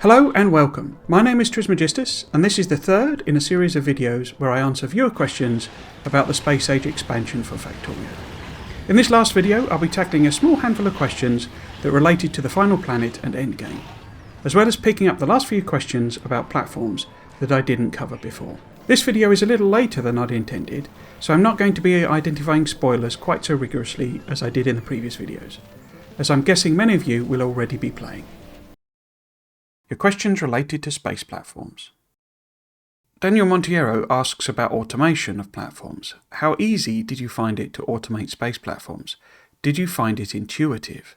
Hello and welcome. My name is Trismegistus and this is the third in a series of videos where I answer viewer questions about the Space Age expansion for Factorio. In this last video I'll be tackling a small handful of questions that related to the final planet and endgame, as well as picking up the last few questions about platforms that I didn't cover before. This video is a little later than I'd intended, so I'm not going to be identifying spoilers quite so rigorously as I did in the previous videos, as I'm guessing many of you will already be playing. Your questions related to space platforms. Daniel Montiero asks about automation of platforms. How easy did you find it to automate space platforms? Did you find it intuitive?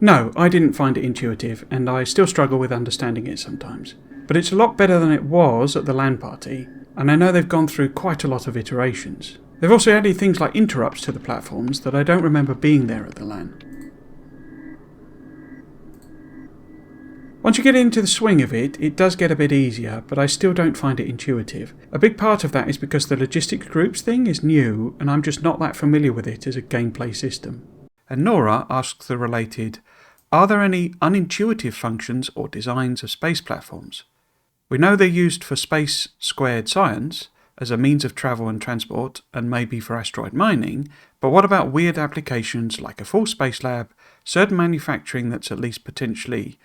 No, I didn't find it intuitive, and I still struggle with understanding it sometimes. But it's a lot better than it was at the LAN party, and I know they've gone through quite a lot of iterations. They've also added things like interrupts to the platforms that I don't remember being there at the LAN. Once you get into the swing of it, it does get a bit easier, but I still don't find it intuitive. A big part of that is because the logistics groups thing is new, and I'm just not that familiar with it as a gameplay system. And Nora asks the related, are there any unintuitive functions or designs of space platforms? We know they're used for space squared science, as a means of travel and transport, and maybe for asteroid mining, but what about weird applications like a full space lab, certain manufacturing that's at least potentially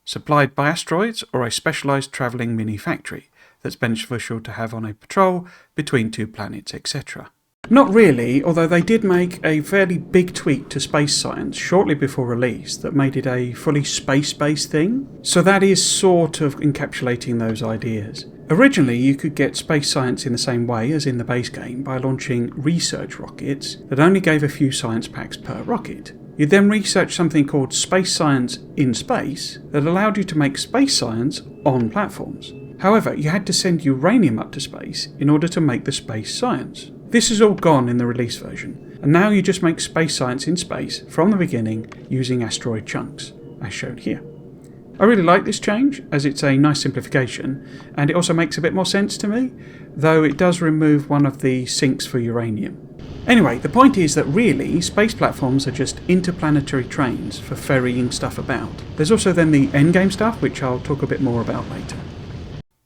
supplied by asteroids, or a specialised travelling mini-factory that's beneficial to have on a patrol between two planets, etc. Not really, although they did make a fairly big tweak to space science shortly before release that made it a fully space-based thing, so that is sort of encapsulating those ideas. Originally, you could get space science in the same way as in the base game by launching research rockets that only gave a few science packs per rocket. You'd then research something called space science in space that allowed you to make space science on platforms. However, you had to send uranium up to space in order to make the space science. This is all gone in the release version, and now you just make space science in space from the beginning using asteroid chunks, as shown here. I really like this change, as it's a nice simplification, and it also makes a bit more sense to me, though it does remove one of the sinks for uranium. Anyway, the point is that really, space platforms are just interplanetary trains for ferrying stuff about. There's also then the endgame stuff, which I'll talk a bit more about later.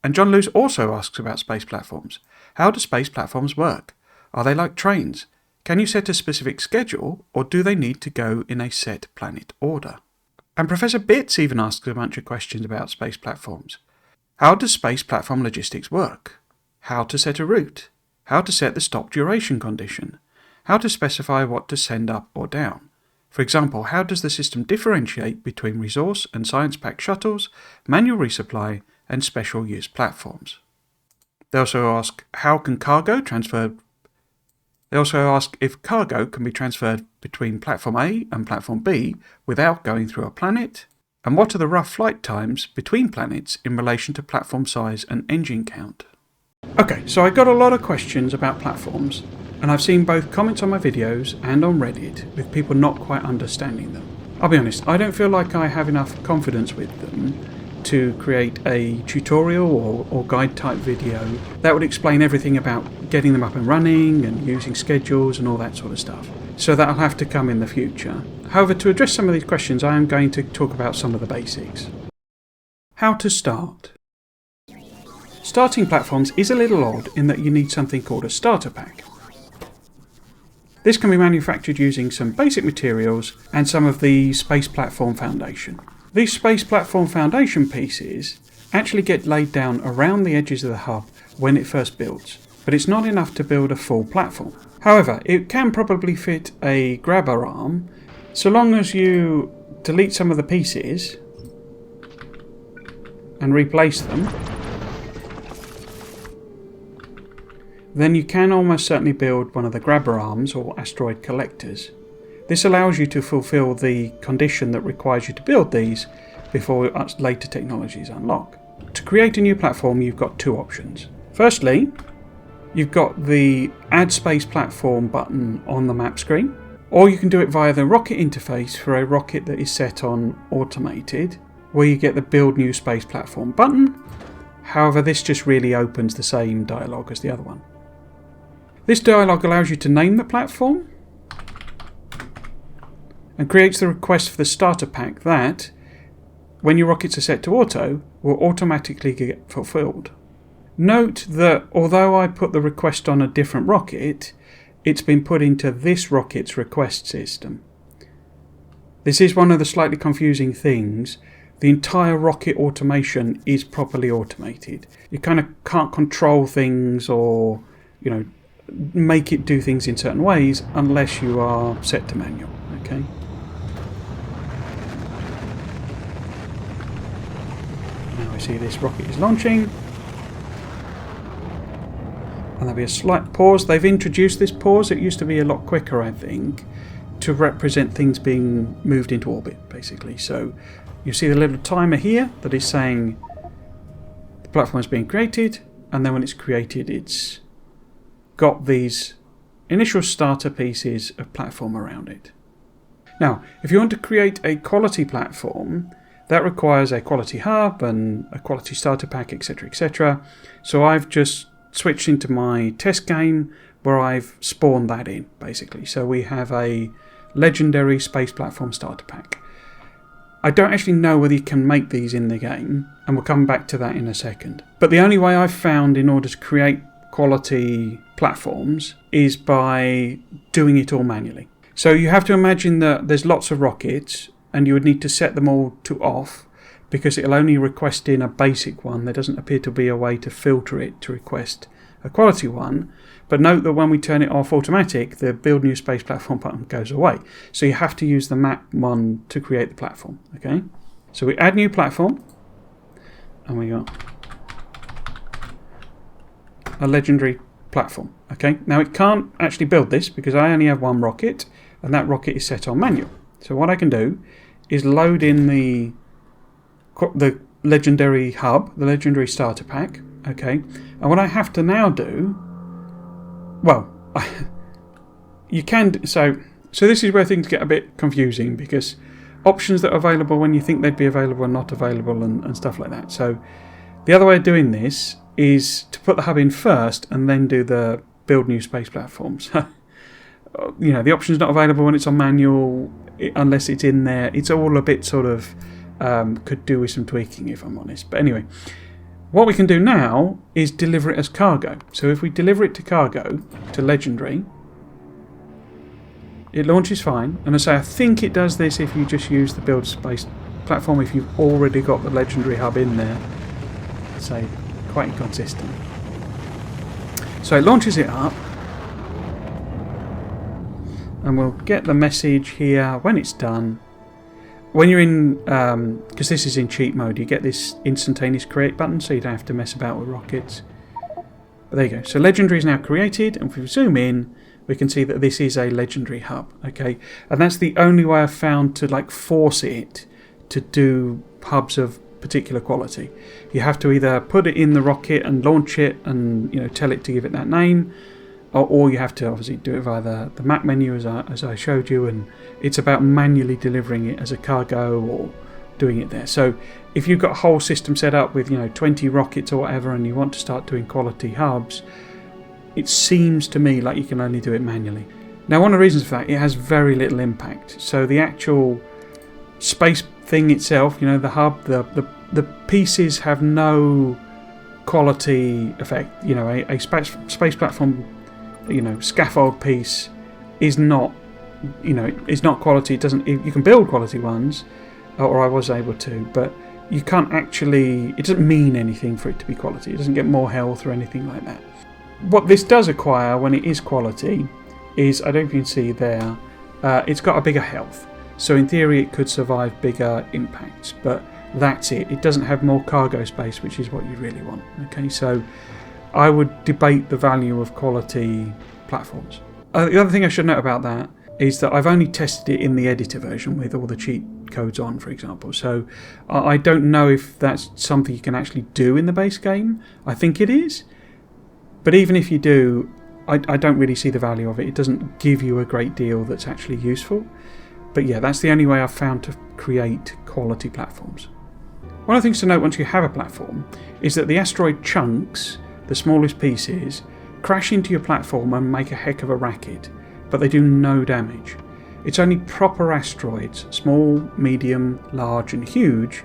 And John Luce also asks about space platforms. How do space platforms work? Are they like trains? Can you set a specific schedule, or do they need to go in a set planet order? And Professor Bits even asks a bunch of questions about space platforms. How does space platform logistics work? How to set a route? How to set the stop duration condition? How to specify what to send up or down? For example, how does the system differentiate between resource and science pack shuttles, manual resupply, and special use platforms? They also ask, if cargo can be transferred between platform A and platform B without going through a planet, and what are the rough flight times between planets in relation to platform size and engine count? Okay, so I got a lot of questions about platforms, and I've seen both comments on my videos and on Reddit with people not quite understanding them. I'll be honest, I don't feel like I have enough confidence with them to create a tutorial or guide type video that would explain everything about getting them up and running and using schedules and all that sort of stuff. So that'll have to come in the future. However, to address some of these questions, I am going to talk about some of the basics. How to start. Starting platforms is a little odd in that you need something called a starter pack. This can be manufactured using some basic materials and some of the Space Platform Foundation. These Space Platform Foundation pieces actually get laid down around the edges of the hub when it first builds, but it's not enough to build a full platform. However, it can probably fit a grabber arm, so long as you delete some of the pieces and replace them, then you can almost certainly build one of the grabber arms or asteroid collectors. This allows you to fulfill the condition that requires you to build these before later technologies unlock. To create a new platform, you've got two options. Firstly, you've got the Add Space Platform button on the map screen, or you can do it via the rocket interface for a rocket that is set on automated, where you get the Build New Space Platform button. However, this just really opens the same dialog as the other one. This dialog allows you to name the platform and creates the request for the starter pack that, when your rockets are set to auto, will automatically get fulfilled. Note that although I put the request on a different rocket, it's been put into this rocket's request system. This is one of the slightly confusing things. The entire rocket automation is properly automated. You kind of can't control things or, make it do things in certain ways unless you are set to manual. Okay. Now we see this rocket is launching. And there'll be a slight pause. They've introduced this pause. It used to be a lot quicker, I think, to represent things being moved into orbit, basically. So you see the little timer here that is saying the platform is being created, and then when it's created, it's got these initial starter pieces of platform around it. Now, if you want to create a quality platform, that requires a quality hub and a quality starter pack, etc., etc. So I've just switched into my test game where I've spawned that in, basically. So we have a legendary space platform starter pack. I don't actually know whether you can make these in the game, and we'll come back to that in a second. But the only way I've found in order to create quality platforms is by doing it all manually. So you have to imagine that there's lots of rockets, and you would need to set them all to off, because it'll only request in a basic one. There doesn't appear to be a way to filter it to request a quality one. But note that when we turn it off automatic, the build new space platform button goes away. So you have to use the map one to create the platform. Okay. So we add new platform, and we got a legendary platform. Okay. Now it can't actually build this because I only have one rocket, and that rocket is set on manual. So what I can do is load in the legendary hub, the legendary starter pack, okay? And what I have to now do, you can, so this is where things get a bit confusing, because options that are available when you think they'd be available are not available and stuff like that. So the other way of doing this is to put the hub in first and then do the build new space platforms. The option's not available when it's on manual unless it's in there. It's all a bit sort of could do with some tweaking, if I'm honest. But anyway, what we can do now is deliver it as cargo. So if we deliver it to cargo, to legendary, it launches fine. And I think it does this if you just use the build space platform, if you've already got the legendary hub in there. So quite inconsistent. So it launches it up, and we'll get the message here when it's done. When you're in, because this is in cheat mode, you get this instantaneous create button, so you don't have to mess about with rockets. But there you go. So legendary is now created, and if we zoom in, we can see that this is a legendary hub. Okay, and that's the only way I've found to force it to do hubs of particular quality. You have to either put it in the rocket and launch it, and tell it to give it that name. Or you have to obviously do it via the map menu as I showed you, and it's about manually delivering it as a cargo or doing it there. So if you've got a whole system set up with 20 rockets or whatever, and you want to start doing quality hubs, it seems to me like you can only do it manually. Now one of the reasons for that, it has very little impact. So the actual space thing itself, the hub, the pieces have no quality effect. A space platform scaffold piece is not quality. It doesn't. You can build quality ones, or I was able to, but you can't actually. It doesn't mean anything for it to be quality. It doesn't get more health or anything like that. What this does acquire when it is quality is, I don't know if you can see there, it's got a bigger health. So in theory, it could survive bigger impacts, but that's it. It doesn't have more cargo space, which is what you really want. Okay, so I would debate the value of quality platforms. The other thing I should note about that is that I've only tested it in the editor version with all the cheat codes on, for example. So I don't know if that's something you can actually do in the base game. I think it is. But even if you do, I don't really see the value of it. It doesn't give you a great deal that's actually useful. But yeah, that's the only way I've found to create quality platforms. One of the things to note once you have a platform is that the asteroid chunks, the smallest pieces, crash into your platform and make a heck of a racket, but they do no damage. It's only proper asteroids, small, medium, large and huge,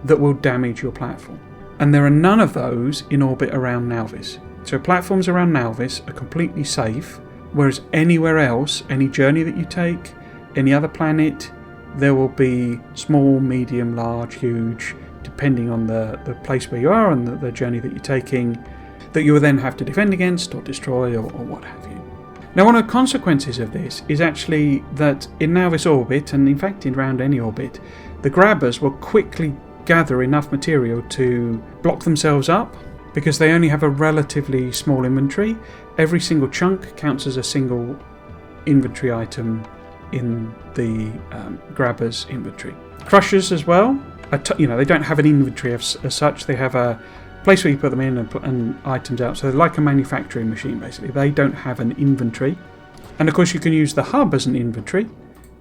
that will damage your platform. And there are none of those in orbit around Nauvis. So platforms around Nauvis are completely safe, whereas anywhere else, any journey that you take, any other planet, there will be small, medium, large, huge, depending on the place where you are and the journey that you're taking, that you will then have to defend against or destroy or what have you. Now, one of the consequences of this is actually that in Nauvis orbit, and in fact around any orbit, the grabbers will quickly gather enough material to block themselves up because they only have a relatively small inventory. Every single chunk counts as a single inventory item in the grabber's inventory. Crushers as well, they don't have an inventory as such. They have a place where you put them in and items out. So they're like a manufacturing machine, basically. They don't have an inventory. And of course you can use the hub as an inventory,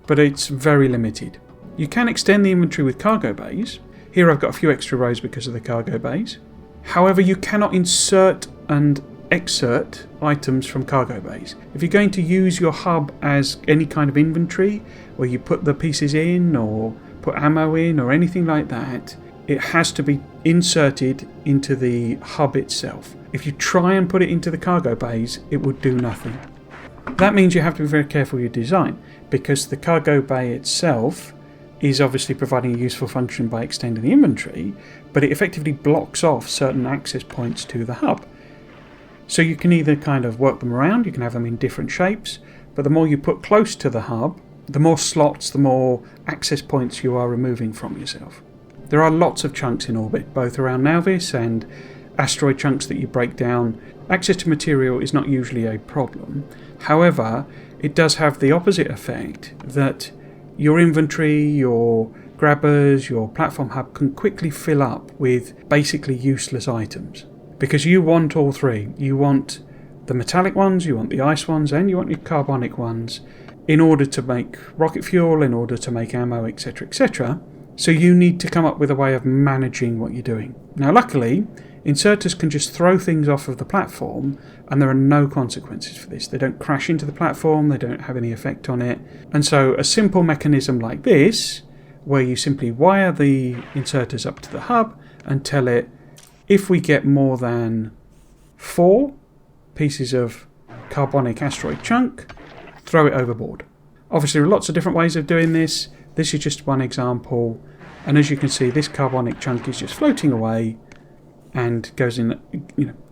but it's very limited. You can extend the inventory with cargo bays. Here I've got a few extra rows because of the cargo bays. However, you cannot insert and exert items from cargo bays. If you're going to use your hub as any kind of inventory, where you put the pieces in or put ammo in or anything like that, it has to be inserted into the hub itself. If you try and put it into the cargo bays, it will do nothing. That means you have to be very careful with your design, because the cargo bay itself is obviously providing a useful function by extending the inventory, but it effectively blocks off certain access points to the hub. So you can either kind of work them around, you can have them in different shapes, but the more you put close to the hub, the more slots, the more access points you are removing from yourself. There are lots of chunks in orbit, both around Nauvis and asteroid chunks that you break down. Access to material is not usually a problem. However, it does have the opposite effect, that your inventory, your grabbers, your platform hub can quickly fill up with basically useless items. Because you want all three. You want the metallic ones, you want the ice ones, and you want your carbonic ones in order to make rocket fuel, in order to make ammo, etc., etc. So you need to come up with a way of managing what you're doing. Now, luckily, inserters can just throw things off of the platform, and there are no consequences for this. They don't crash into the platform, they don't have any effect on it. And so a simple mechanism like this, where you simply wire the inserters up to the hub and tell it, if we get more than 4 pieces of carbonic asteroid chunk, throw it overboard. Obviously, there are lots of different ways of doing this. This is just one example. And as you can see, this carbonic chunk is just floating away and goes in,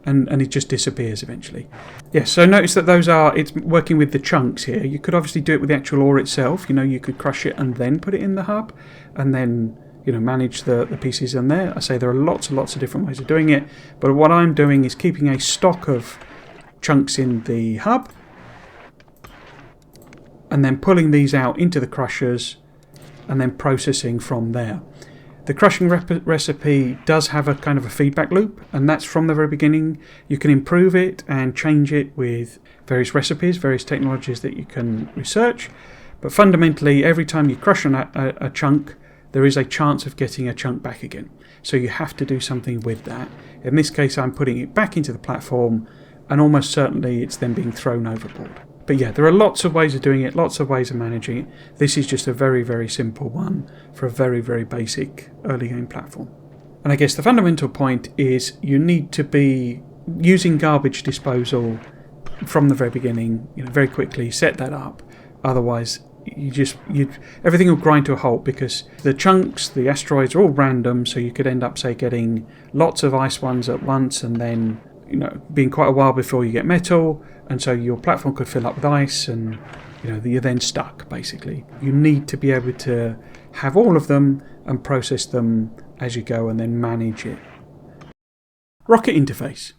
and it just disappears eventually. Yes, so notice that it's working with the chunks here. You could obviously do it with the actual ore itself. You could crush it and then put it in the hub, and then manage the pieces in there. I say there are lots and lots of different ways of doing it, but what I'm doing is keeping a stock of chunks in the hub and then pulling these out into the crushers and then processing from there. The crushing recipe does have a kind of a feedback loop, and that's from the very beginning. You can improve it and change it with various recipes, various technologies that you can research, but fundamentally every time you crush a chunk, there is a chance of getting a chunk back again. So you have to do something with that. In this case, I'm putting it back into the platform, and almost certainly it's then being thrown overboard. But yeah, there are lots of ways of doing it, lots of ways of managing it. This is just a very, very simple one for a very, very basic early game platform. And I guess the fundamental point is you need to be using garbage disposal from the very beginning, very quickly, set that up. Otherwise, everything will grind to a halt, because the chunks, the asteroids are all random, so you could end up, say, getting lots of ice ones at once and then, being quite a while before you get metal, and so your platform could fill up with ice and, you're then stuck, basically. You need to be able to have all of them and process them as you go and then manage it. Rocket interface.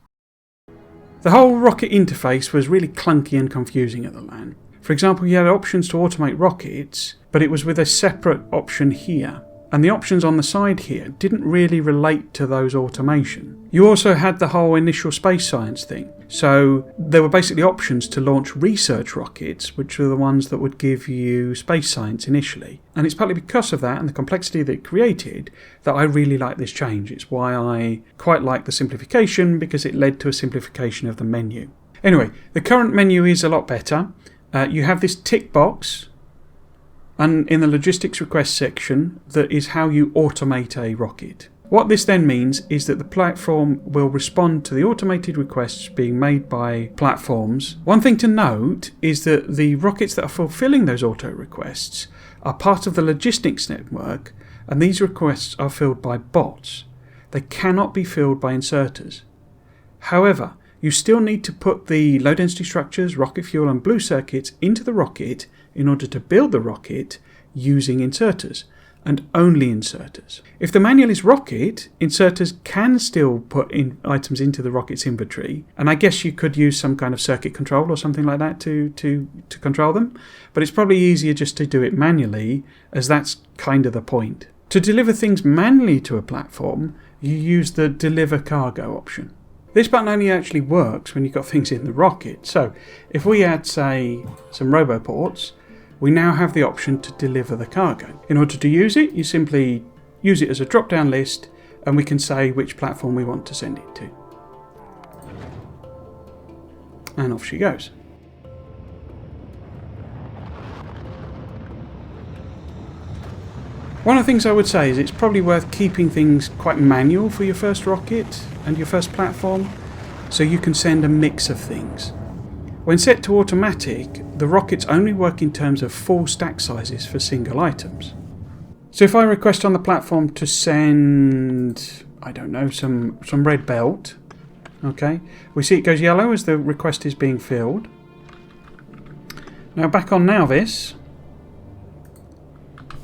The whole rocket interface was really clunky and confusing at the LAN. For example, you had options to automate rockets, but it was with a separate option here. And the options on the side here didn't really relate to those automation. You also had the whole initial space science thing. So there were basically options to launch research rockets, which were the ones that would give you space science initially. And it's partly because of that and the complexity that it created that I really like this change. It's why I quite like the simplification, because it led to a simplification of the menu. Anyway, the current menu is a lot better. You have this tick box And in the logistics request section, that is how you automate a rocket. What this then means is that the platform will respond to the automated requests being made by platforms. One thing to note is that the rockets that are fulfilling those auto requests are part of the logistics network, and these requests are filled by bots. They cannot be filled by inserters. However, you still need to put the low density structures, rocket fuel and blue circuits into the rocket in order to build the rocket using inserters, and only inserters. If the manual is rocket, inserters can still put in items into the rocket's inventory, and I guess you could use some kind of circuit control or something like that to control them, but it's probably easier just to do it manually, as that's kind of the point. To deliver things manually to a platform, you use the deliver cargo option. This button only actually works when you've got things in the rocket. So if we add, say, some roboports, we now have the option to deliver the cargo. In order to use it, you simply use it as a drop-down list, and we can say which platform we want to send it to. And off she goes. One of the things I would say is it's probably worth keeping things quite manual for your first rocket and your first platform, so you can send a mix of things. When set to automatic, the rockets only work in terms of full stack sizes for single items. So if I request on the platform to send, I don't know, some red belt, okay, we see it goes yellow as the request is being filled. Now back on Navis,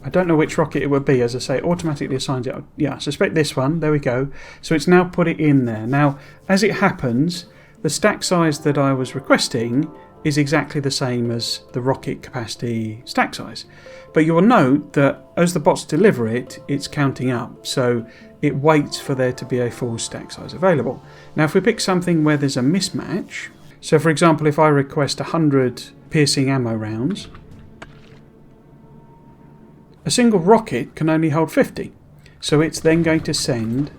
I don't know which rocket it would be, as I say, it automatically assigns it. Yeah, I suspect this one, there we go. So it's now put it in there. Now, as it happens, the stack size that I was requesting is exactly the same as the rocket capacity stack size. But you will note that as the bots deliver it, it's counting up. So it waits for there to be a full stack size available. Now if we pick something where there's a mismatch, so for example if I request 100 piercing ammo rounds, a single rocket can only hold 50. So it's then going to send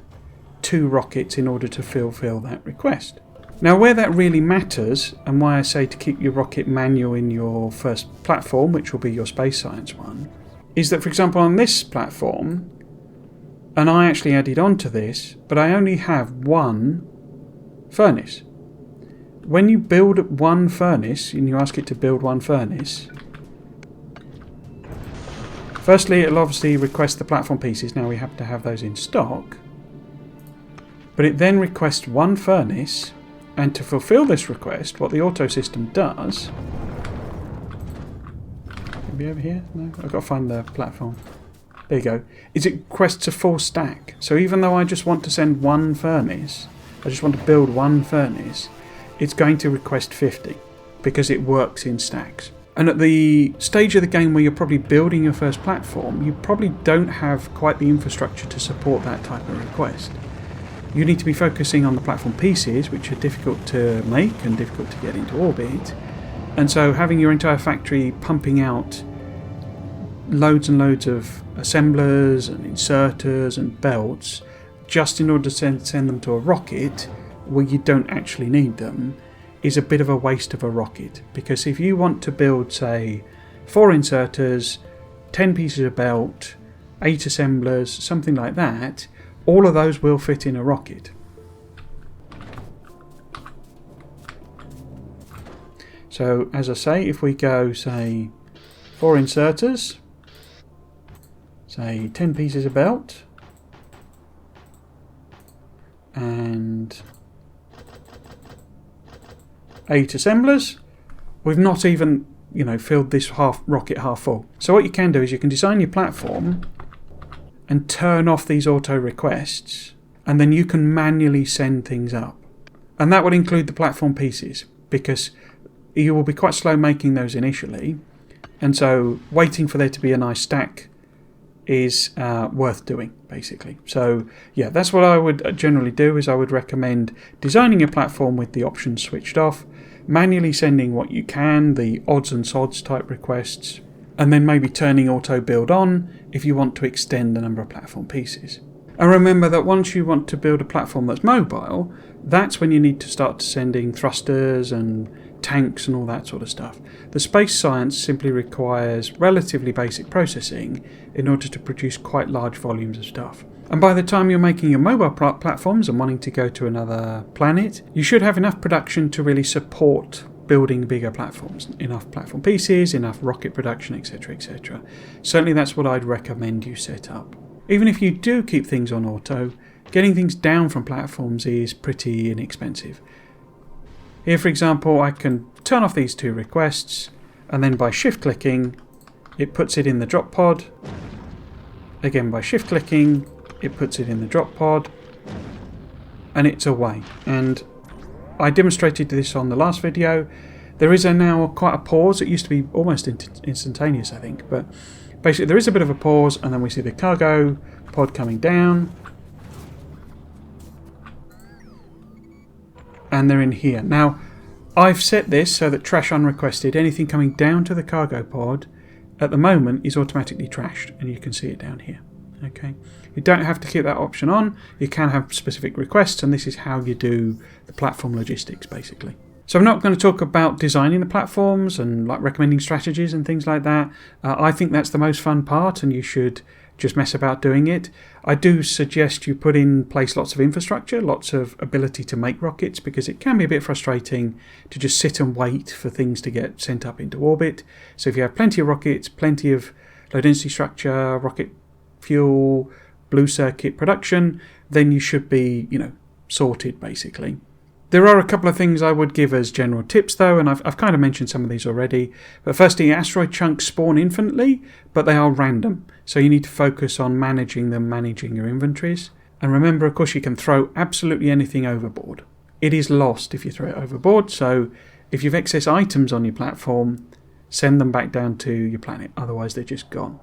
2 rockets in order to fulfill that request. Now where that really matters, and why I say to keep your rocket manual in your first platform, which will be your space science one, is that for example on this platform, and I actually added onto this, but I only have one furnace. When you build one furnace, and you ask it to build one furnace, firstly it'll obviously request the platform pieces, now we have to have those in stock, but it then requests one furnace. And to fulfill this request, what the auto system does... Maybe over here? No? I've got to find the platform. There you go. Is it requests a full stack. So even though I just want to send one furnace, I just want to build one furnace, it's going to request 50. Because it works in stacks. And at the stage of the game where you're probably building your first platform, you probably don't have quite the infrastructure to support that type of request. You need to be focusing on the platform pieces, which are difficult to make and difficult to get into orbit. And so having your entire factory pumping out loads and loads of assemblers and inserters and belts just in order to send them to a rocket where you don't actually need them is a bit of a waste of a rocket. Because if you want to build, say, 4 inserters, 10 pieces of belt, 8 assemblers, something like that, all of those will fit in a rocket. So as I say, if we go, say, 4 inserters, say 10 pieces of belt, and 8 assemblers, we've not even, filled this rocket half full. So what you can do is you can design your platform and turn off these auto requests, and then you can manually send things up. And that would include the platform pieces, because you will be quite slow making those initially, and so waiting for there to be a nice stack is worth doing, basically. So yeah, that's what I would generally do, is I would recommend designing a platform with the options switched off, manually sending what you can, the odds and sods type requests, and then maybe turning auto build on if you want to extend the number of platform pieces. And remember that once you want to build a platform that's mobile, that's when you need to start sending thrusters and tanks and all that sort of stuff. The space science simply requires relatively basic processing in order to produce quite large volumes of stuff. And by the time you're making your mobile platforms and wanting to go to another planet, you should have enough production to really support building bigger platforms, enough platform pieces, enough rocket production, etc, etc. Certainly that's what I'd recommend you set up. Even if you do keep things on auto, getting things down from platforms is pretty inexpensive. Here, for example, I can turn off these 2 requests, and then by shift clicking it puts it in the drop pod. Again, by shift clicking it puts it in the drop pod, and it's away. And I demonstrated this on the last video. There is now quite a pause. It used to be almost instantaneous, I think, but basically there is a bit of a pause, and then we see the cargo pod coming down, and they're in here. Now, I've set this so that trash unrequested, anything coming down to the cargo pod at the moment is automatically trashed, and you can see it down here. Okay, you don't have to keep that option on. You can have specific requests, and this is how you do the platform logistics, basically. So I'm not going to talk about designing the platforms and like recommending strategies and things like that. I think that's the most fun part, and you should just mess about doing it. I do suggest you put in place lots of infrastructure, lots of ability to make rockets, because it can be a bit frustrating to just sit and wait for things to get sent up into orbit. So if you have plenty of rockets, plenty of low density structure, rocket fuel, blue circuit production, then you should be, sorted, basically. There are a couple of things I would give as general tips though, and I've kind of mentioned some of these already. But firstly, asteroid chunks spawn infinitely, but they are random. So you need to focus on managing them, managing your inventories. And remember, of course, you can throw absolutely anything overboard. It is lost if you throw it overboard, so if you've excess items on your platform, send them back down to your planet, otherwise they're just gone.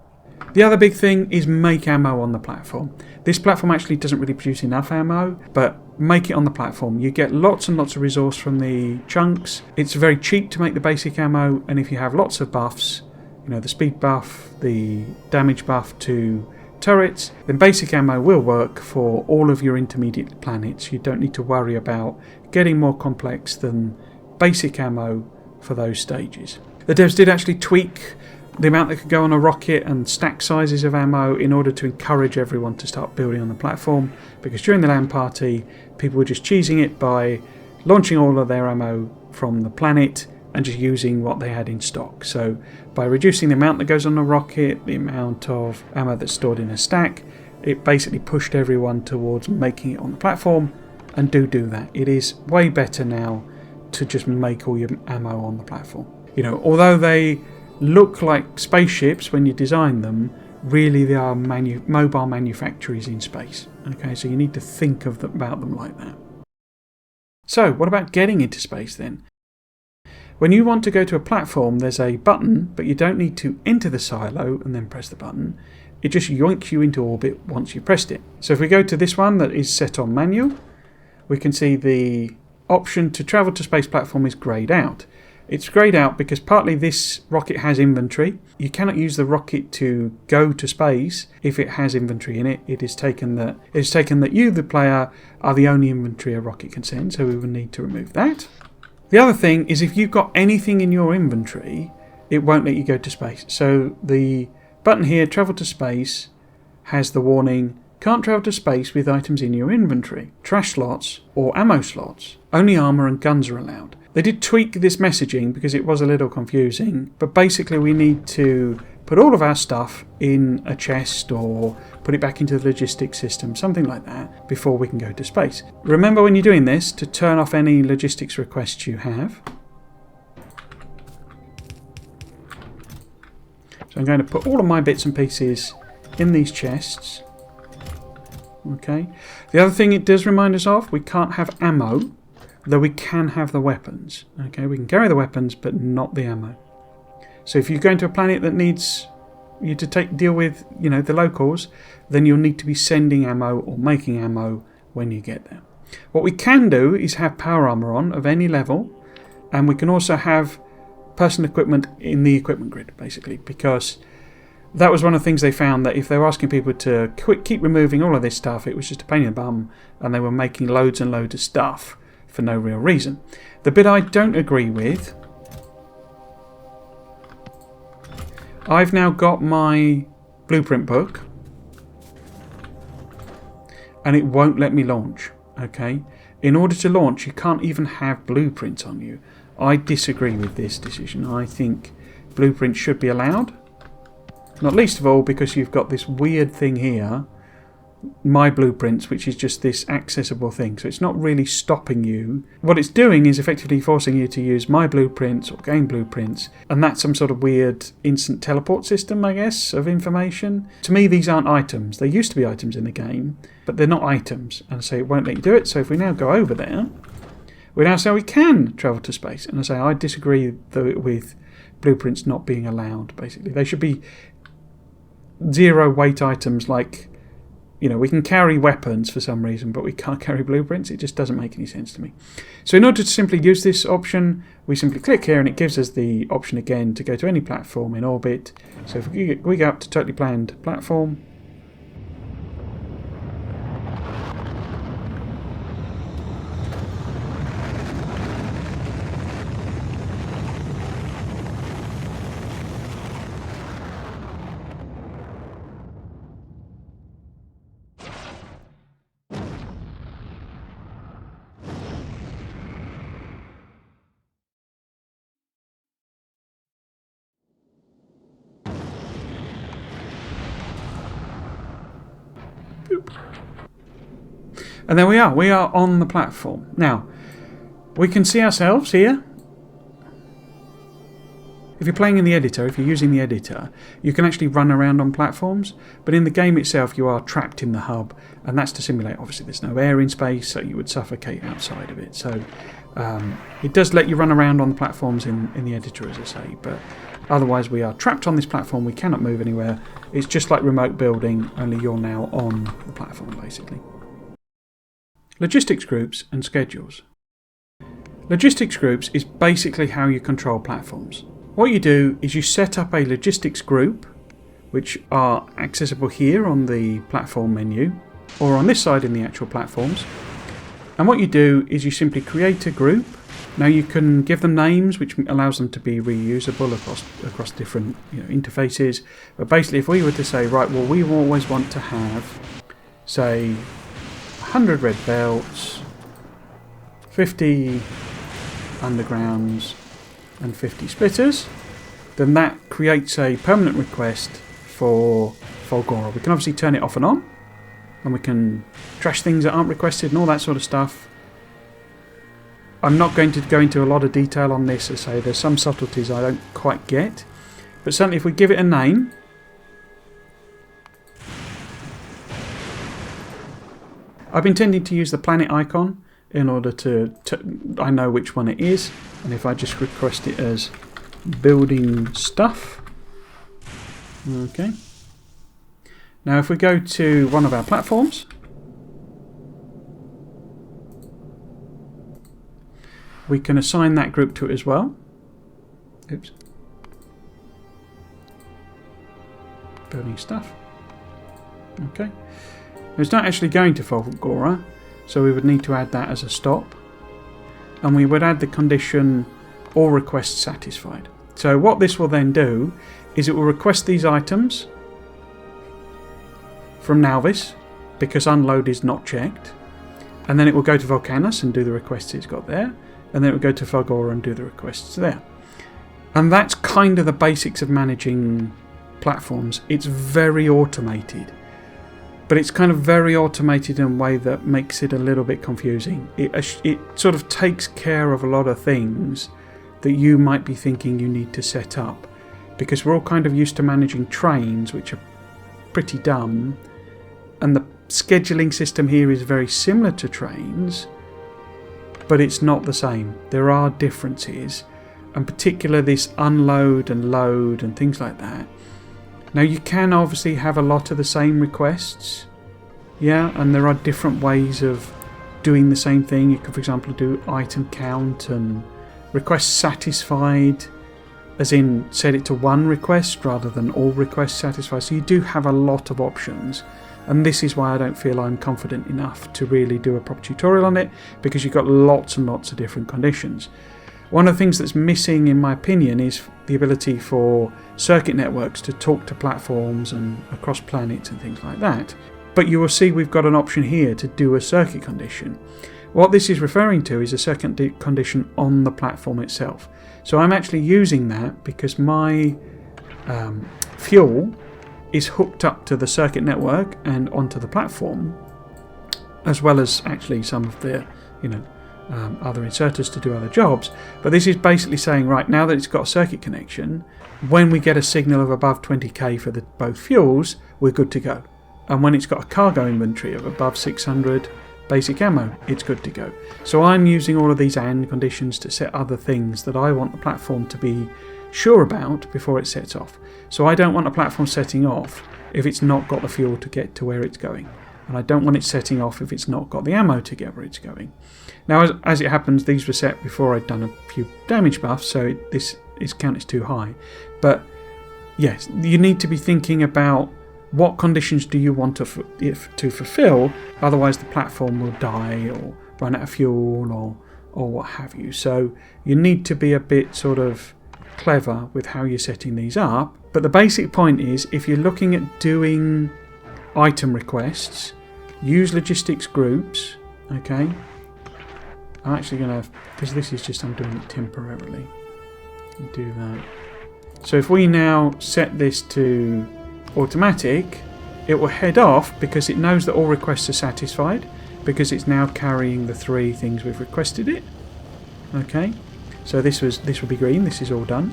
The other big thing is make ammo on the platform. This platform actually doesn't really produce enough ammo, but make it on the platform. You get lots and lots of resource from the chunks. It's very cheap to make the basic ammo, and if you have lots of buffs, the speed buff, the damage buff to turrets, then basic ammo will work for all of your intermediate planets. You don't need to worry about getting more complex than basic ammo for those stages. The devs did actually tweak the amount that could go on a rocket and stack sizes of ammo in order to encourage everyone to start building on the platform, because during the LAN party people were just cheesing it by launching all of their ammo from the planet and just using what they had in stock. So by reducing the amount that goes on a rocket, the amount of ammo that's stored in a stack, it basically pushed everyone towards making it on the platform, and do that. It is way better now to just make all your ammo on the platform. Although they look like spaceships when you design them, really they are mobile manufactories in space. Okay, so you need to think about them like that. So what about getting into space then? When you want to go to a platform, there's a button, but you don't need to enter the silo and then press the button. It just yoinks you into orbit once you've pressed it. So if we go to this one that is set on manual, we can see the option to travel to space platform is greyed out. It's greyed out because partly this rocket has inventory. You cannot use the rocket to go to space if it has inventory in it. It is taken that you, the player, are the only inventory a rocket can send, so we will need to remove that. The other thing is if you've got anything in your inventory, it won't let you go to space. So the button here, travel to space, has the warning, can't travel to space with items in your inventory, trash slots or ammo slots. Only armor and guns are allowed. They did tweak this messaging because it was a little confusing, but basically we need to put all of our stuff in a chest or put it back into the logistics system, something like that, before we can go to space. Remember when you're doing this to turn off any logistics requests you have. So I'm going to put all of my bits and pieces in these chests. Okay. The other thing it does remind us of, we can't have ammo, though we can have the weapons. Okay, we can carry the weapons, but not the ammo. So if you're going to a planet that needs you to deal with, the locals, then you'll need to be sending ammo or making ammo when you get there. What we can do is have power armor on of any level, and we can also have personal equipment in the equipment grid, basically, because that was one of the things they found, that if they were asking people to keep removing all of this stuff, it was just a pain in the bum, and they were making loads and loads of stuff for no real reason. The bit I don't agree with, I've now got my blueprint book and it won't let me launch. Okay, in order to launch you can't even have blueprints on you. I disagree with this decision. I think blueprints should be allowed, not least of all because you've got this weird thing here, my blueprints, which is just this accessible thing, so it's not really stopping you. What it's doing is effectively forcing you to use my blueprints or game blueprints, and that's some sort of weird instant teleport system, I guess, of information. To me these aren't items. They used to be items in the game, but they're not items, and so it won't let you do it. So if we now go over there, we now say we can travel to space, and I say I disagree with blueprints not being allowed. Basically they should be zero weight items, like, you know, we can carry weapons for some reason, but we can't carry blueprints. It just doesn't make any sense to me. So in order to simply use this option, we simply click here and it gives us the option again to go to any platform in orbit. So if we go up to totally planned platform, and there we are on the platform. Now, we can see ourselves here. If you're playing in the editor, if you're using the editor, you can actually run around on platforms, but in the game itself you are trapped in the hub, and that's to simulate, obviously there's no air in space, so you would suffocate outside of it. So it does let you run around on the platforms in the editor, as I say, but otherwise we are trapped on this platform, we cannot move anywhere. It's just like remote building, only you're now on the platform, basically. Logistics groups and schedules. Logistics groups is basically how you control platforms. What you do is you set up a logistics group, which are accessible here on the platform menu, or on this side in the actual platforms. And what you do is you simply create a group. Now you can give them names, which allows them to be reusable across different, interfaces. But basically, if we were to say, right, well, we always want to have, say, 100 red belts, 50 undergrounds, and 50 splitters, then that creates a permanent request for Factorio. We can obviously turn it off and on, and we can trash things that aren't requested and all that sort of stuff. I'm not going to go into a lot of detail on this, as I say, there's some subtleties I don't quite get, but certainly if we give it a name, I've been tending to use the planet icon in order to I know which one it is, and if I just request it as building stuff. Okay. Now if we go to one of our platforms, we can assign that group to it as well. Oops. Building stuff. Okay. It's not actually going to Factorio, so we would need to add that as a stop. And we would add the condition, all requests satisfied. So what this will then do is it will request these items from Nalvis, because unload is not checked. And then it will go to Volcanus and do the requests it's got there. And then it will go to Factorio and do the requests there. And that's kind of the basics of managing platforms. It's very automated. But it's kind of very automated in a way that makes it a little bit confusing. It sort of takes care of a lot of things that you might be thinking you need to set up. Because we're all kind of used to managing trains, which are pretty dumb. And the scheduling system here is very similar to trains, but it's not the same. There are differences, and particularly this unload and load and things like that. Now you can obviously have a lot of the same requests, yeah, and there are different ways of doing the same thing. You can, for example, do item count and requests satisfied, as in set it to one request rather than all requests satisfied. So you do have a lot of options, And this is why I don't feel I'm confident enough to really do a proper tutorial on it, because you've got lots and lots of different conditions. One of the things that's missing, in my opinion, is the ability for circuit networks to talk to platforms and across planets and things like that. But you will see we've got an option here to do a circuit condition. What this is referring to is a circuit condition on the platform itself. So I'm actually using that because my fuel is hooked up to the circuit network and onto the platform, as well as actually some of the other inserters to do other jobs. But this is basically saying, right, now that it's got a circuit connection, when we get a signal of above 20k for both fuels, we're good to go. And when it's got a cargo inventory of above 600 basic ammo, it's good to go. So I'm using all of these AND conditions to set other things that I want the platform to be sure about before it sets off. So I don't want a platform setting off if it's not got the fuel to get to where it's going. And I don't want it setting off if it's not got the ammo to get where it's going. Now, as it happens, these were set before I'd done a few damage buffs, so this count is too high. But yes, you need to be thinking about what conditions do you want to fulfill, otherwise the platform will die or run out of fuel or what have you. So you need to be a bit sort of clever with how you're setting these up. But the basic point is, if you're looking at doing item requests, use logistics groups, okay? I'm actually going to, because this is just, I'm doing it temporarily, do that. So if we now set this to automatic, it will head off because it knows that all requests are satisfied, because it's now carrying the 3 things we've requested it. Okay, so this will be green, this is all done.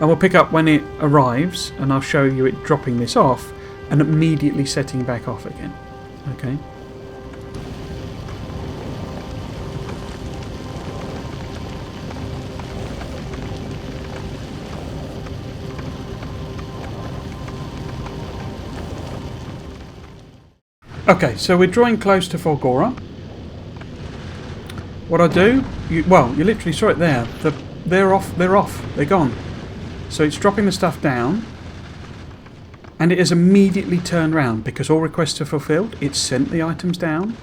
And we'll pick up when it arrives, and I'll show you it dropping this off and immediately setting back off again. Okay. Okay, so we're drawing close to Fulgora. What I do, you literally saw it there. They're off, they're gone. So it's dropping the stuff down, and it has immediately turned round because all requests are fulfilled. It's sent the items down,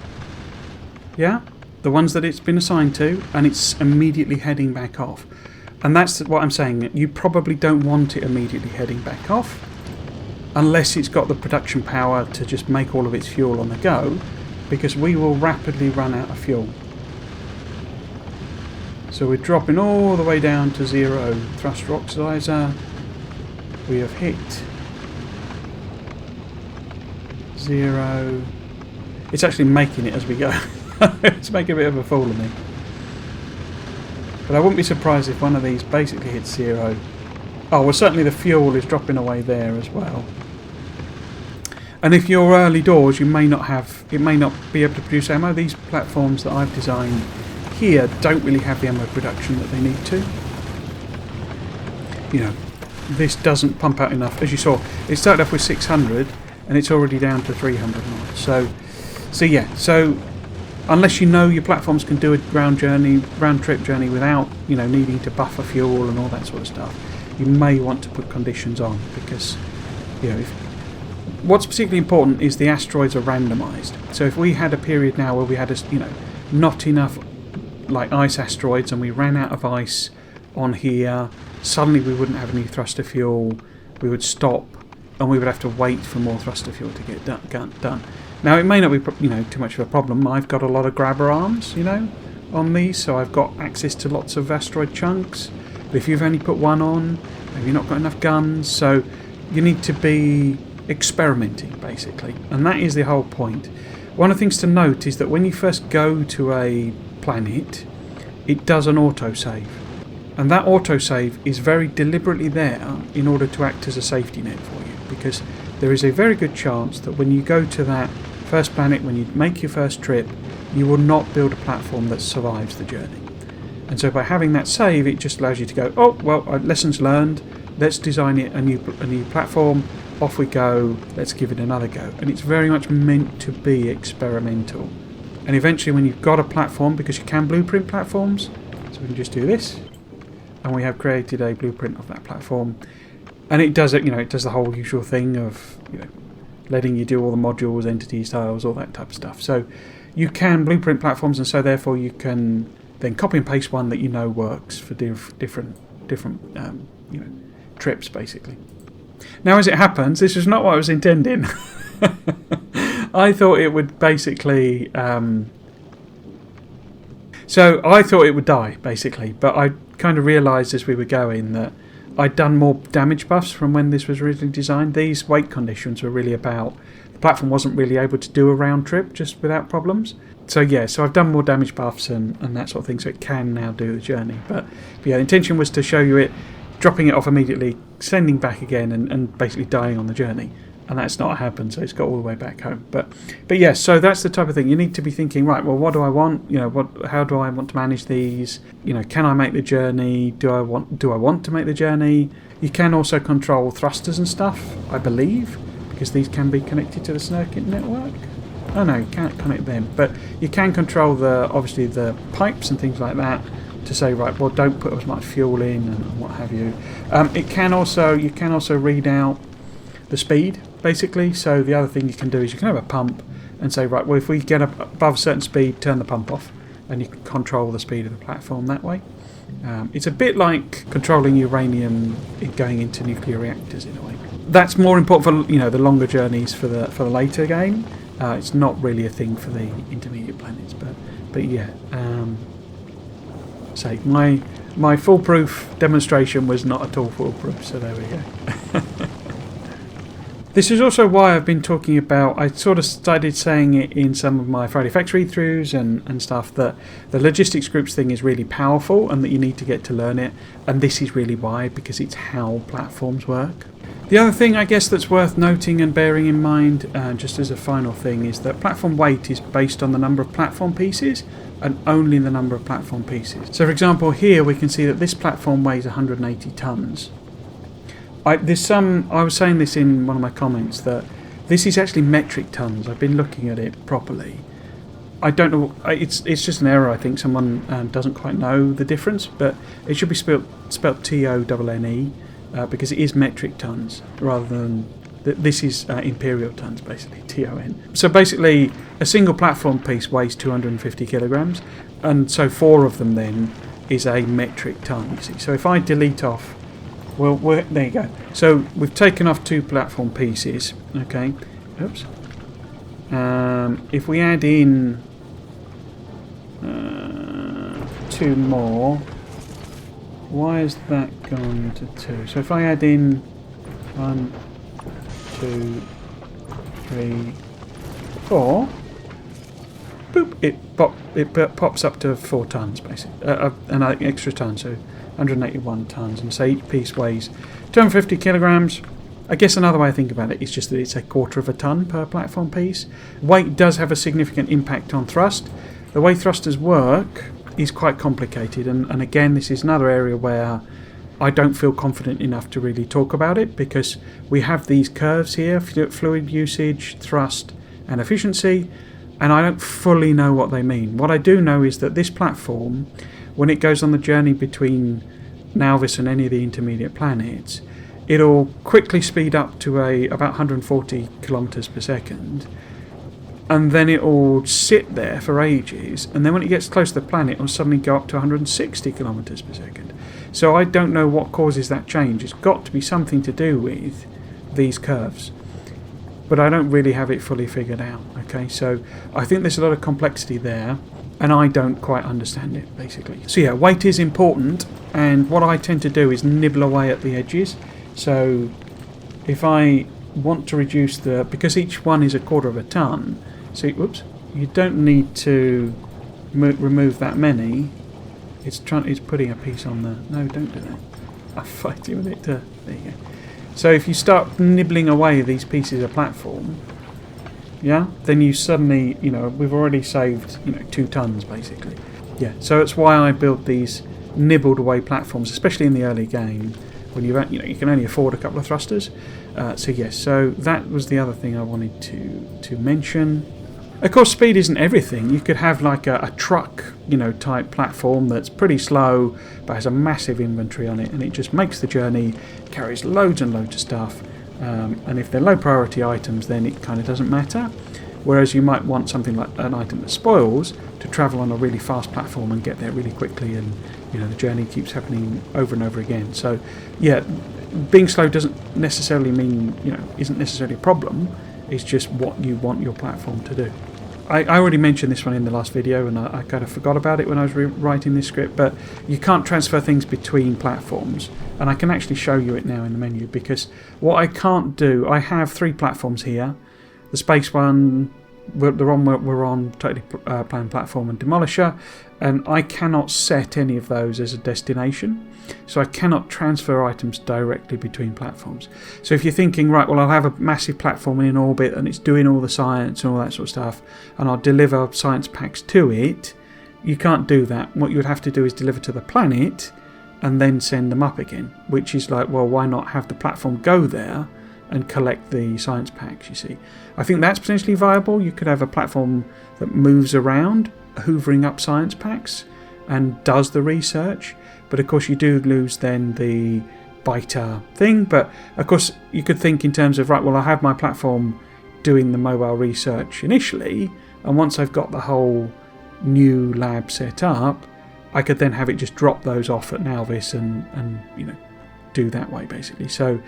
yeah, the ones that it's been assigned to, and it's immediately heading back off. And that's what I'm saying. You probably don't want it immediately heading back off, unless it's got the production power to just make all of its fuel on the go, because we will rapidly run out of fuel. So we're dropping all the way down to 0 thruster oxidizer. We have hit 0. It's actually making it as we go. It's making a bit of a fool of me. But I wouldn't be surprised if one of these basically hits 0. Oh, well, certainly the fuel is dropping away there as well. And if you're early doors, it may not be able to produce ammo. These platforms that I've designed here don't really have the ammo production that they need to. You know, this doesn't pump out enough. As you saw, it started off with 600 and it's already down to 300 now. So yeah, so unless you know your platforms can do a round trip journey without, needing to buffer fuel and all that sort of stuff, you may want to put conditions on, because, what's particularly important is the asteroids are randomised. So if we had a period now where we had not enough like ice asteroids and we ran out of ice on here, suddenly we wouldn't have any thruster fuel, we would stop and we would have to wait for more thruster fuel to get done. Now it may not be too much of a problem. I've got a lot of grabber arms on these, so I've got access to lots of asteroid chunks. But if you've only put one on, maybe you've not got enough guns, so you need to be experimenting basically, and that is the whole point. One of the things to note is that when you first go to a planet, it does an autosave, and that autosave is very deliberately there in order to act as a safety net for you, because there is a very good chance that when you go to that first planet, when you make your first trip, you will not build a platform that survives the journey. And so by having that save, it just allows you to go, oh well, lessons learned, let's design it a new platform, off we go, let's give it another go. And it's very much meant to be experimental. And eventually when you've got a platform, because you can blueprint platforms, so we can just do this, and we have created a blueprint of that platform, and it does it, it does the whole usual thing of letting you do all the modules, entities, tiles, all that type of stuff. So you can blueprint platforms, and so therefore you can then copy and paste one that you know works for different trips, basically. Now, as it happens, this is not what I was intending. I thought it would basically... So I thought it would die, basically, but I kind of realised as we were going that I'd done more damage buffs from when this was originally designed. These weight conditions were really about... The platform wasn't really able to do a round trip just without problems. So yeah, so I've done more damage buffs and that sort of thing, so it can now do the journey. But yeah, the intention was to show you it, dropping it off immediately, sending back again, and basically dying on the journey. And that's not happened, so it's got all the way back home. But yes, so that's the type of thing. You need to be thinking, right, well, what do I want? How do I want to manage these? Can I make the journey? Do I want to make the journey? You can also control thrusters and stuff, I believe, because these can be connected to the circuit network. Oh no, you can't connect them, but you can control obviously the pipes and things like that to say, right, well, don't put as much fuel in and what have you. You can also read out the speed, basically. So the other thing you can do is you can have a pump and say, right, well, if we get above a certain speed, turn the pump off, and you can control the speed of the platform that way. It's a bit like controlling uranium going into nuclear reactors in a way. That's more important for the longer journeys for the later game. It's not really a thing for the intermediate planets, but yeah. So my foolproof demonstration was not at all foolproof. So there we go. This is also why I've been talking about, I sort of started saying it in some of my Friday Facts read-throughs and stuff, that the logistics groups thing is really powerful and that you need to get to learn it. And this is really why, because it's how platforms work. The other thing I guess that's worth noting and bearing in mind, just as a final thing, is that platform weight is based on the number of platform pieces and only the number of platform pieces. So for example, here we can see that this platform weighs 180 tons. I was saying this in one of my comments, that this is actually metric tons. I've been looking at it properly. I don't know, it's just an error. I think someone doesn't quite know the difference, but it should be spelt TONNE, because it is metric tons rather than this is imperial tons, basically, TON. So basically a single platform piece weighs 250 kilograms, and so 4 of them then is a metric ton, you see. So if I delete off, well, there you go. So we've taken off 2 platform pieces. Okay. Oops. If we add in 2 more, why has that gone to 2? So if I add in 1, 2, 3, 4, boop, it pops up to 4 tons, basically, an extra ton. So 181 tons, and say each piece weighs 250 kilograms. I guess another way I think about it is just that it's a quarter of a ton per platform piece. Weight does have a significant impact on thrust. The way thrusters work is quite complicated, and again, this is another area where I don't feel confident enough to really talk about it, because we have these curves here: fluid usage, thrust, and efficiency, and I don't fully know what they mean. What I do know is that this platform, when it goes on the journey between Nauvis and any of the intermediate planets, it'll quickly speed up to about 140 kilometers per second, and then it'll sit there for ages, and then when it gets close to the planet, it'll suddenly go up to 160 kilometers per second. So I don't know what causes that change. It's got to be something to do with these curves, but I don't really have it fully figured out. Okay, so I think there's a lot of complexity there, and I don't quite understand it, basically. So yeah, weight is important, and what I tend to do is nibble away at the edges. So if I want to reduce because each one is a quarter of a ton, so whoops, you don't need to remove that many. It's putting a piece on there. No, don't do that. I'm fighting with it. There you go. So if you start nibbling away these pieces of platform, yeah, then you suddenly, we've already saved, 2 tons basically. Yeah, so it's why I build these nibbled away platforms, especially in the early game, when you can only afford a couple of thrusters. So yes, so that was the other thing I wanted to mention. Of course, speed isn't everything. You could have like a truck, type platform that's pretty slow but has a massive inventory on it, and it just makes the journey, carries loads and loads of stuff, And if they're low priority items, then it kind of doesn't matter. Whereas you might want something like an item that spoils to travel on a really fast platform and get there really quickly, and the journey keeps happening over and over again. So yeah, being slow doesn't necessarily mean, isn't necessarily a problem. It's just what you want your platform to do. I already mentioned this one in the last video, and I kind of forgot about it when I was writing this script, but you can't transfer things between platforms, and I can actually show you it now in the menu, because what I can't do, I have 3 platforms here. The space one, the one we're on, totally planned platform and demolisher, and I cannot set any of those as a destination, so I cannot transfer items directly between platforms. So if you're thinking, right, well, I'll have a massive platform in orbit and it's doing all the science and all that sort of stuff, and I'll deliver science packs to it, you can't do that. What you would have to do is deliver to the planet and then send them up again, which is like, well, why not have the platform go there and collect the science packs, you see. I think that's potentially viable. You could have a platform that moves around, hoovering up science packs and does the research, but of course you do lose then the biter thing. But of course you could think in terms of, right, well, I have my platform doing the mobile research initially, and once I've got the whole new lab set up, I could then have it just drop those off at Nalvis and do that way basically. So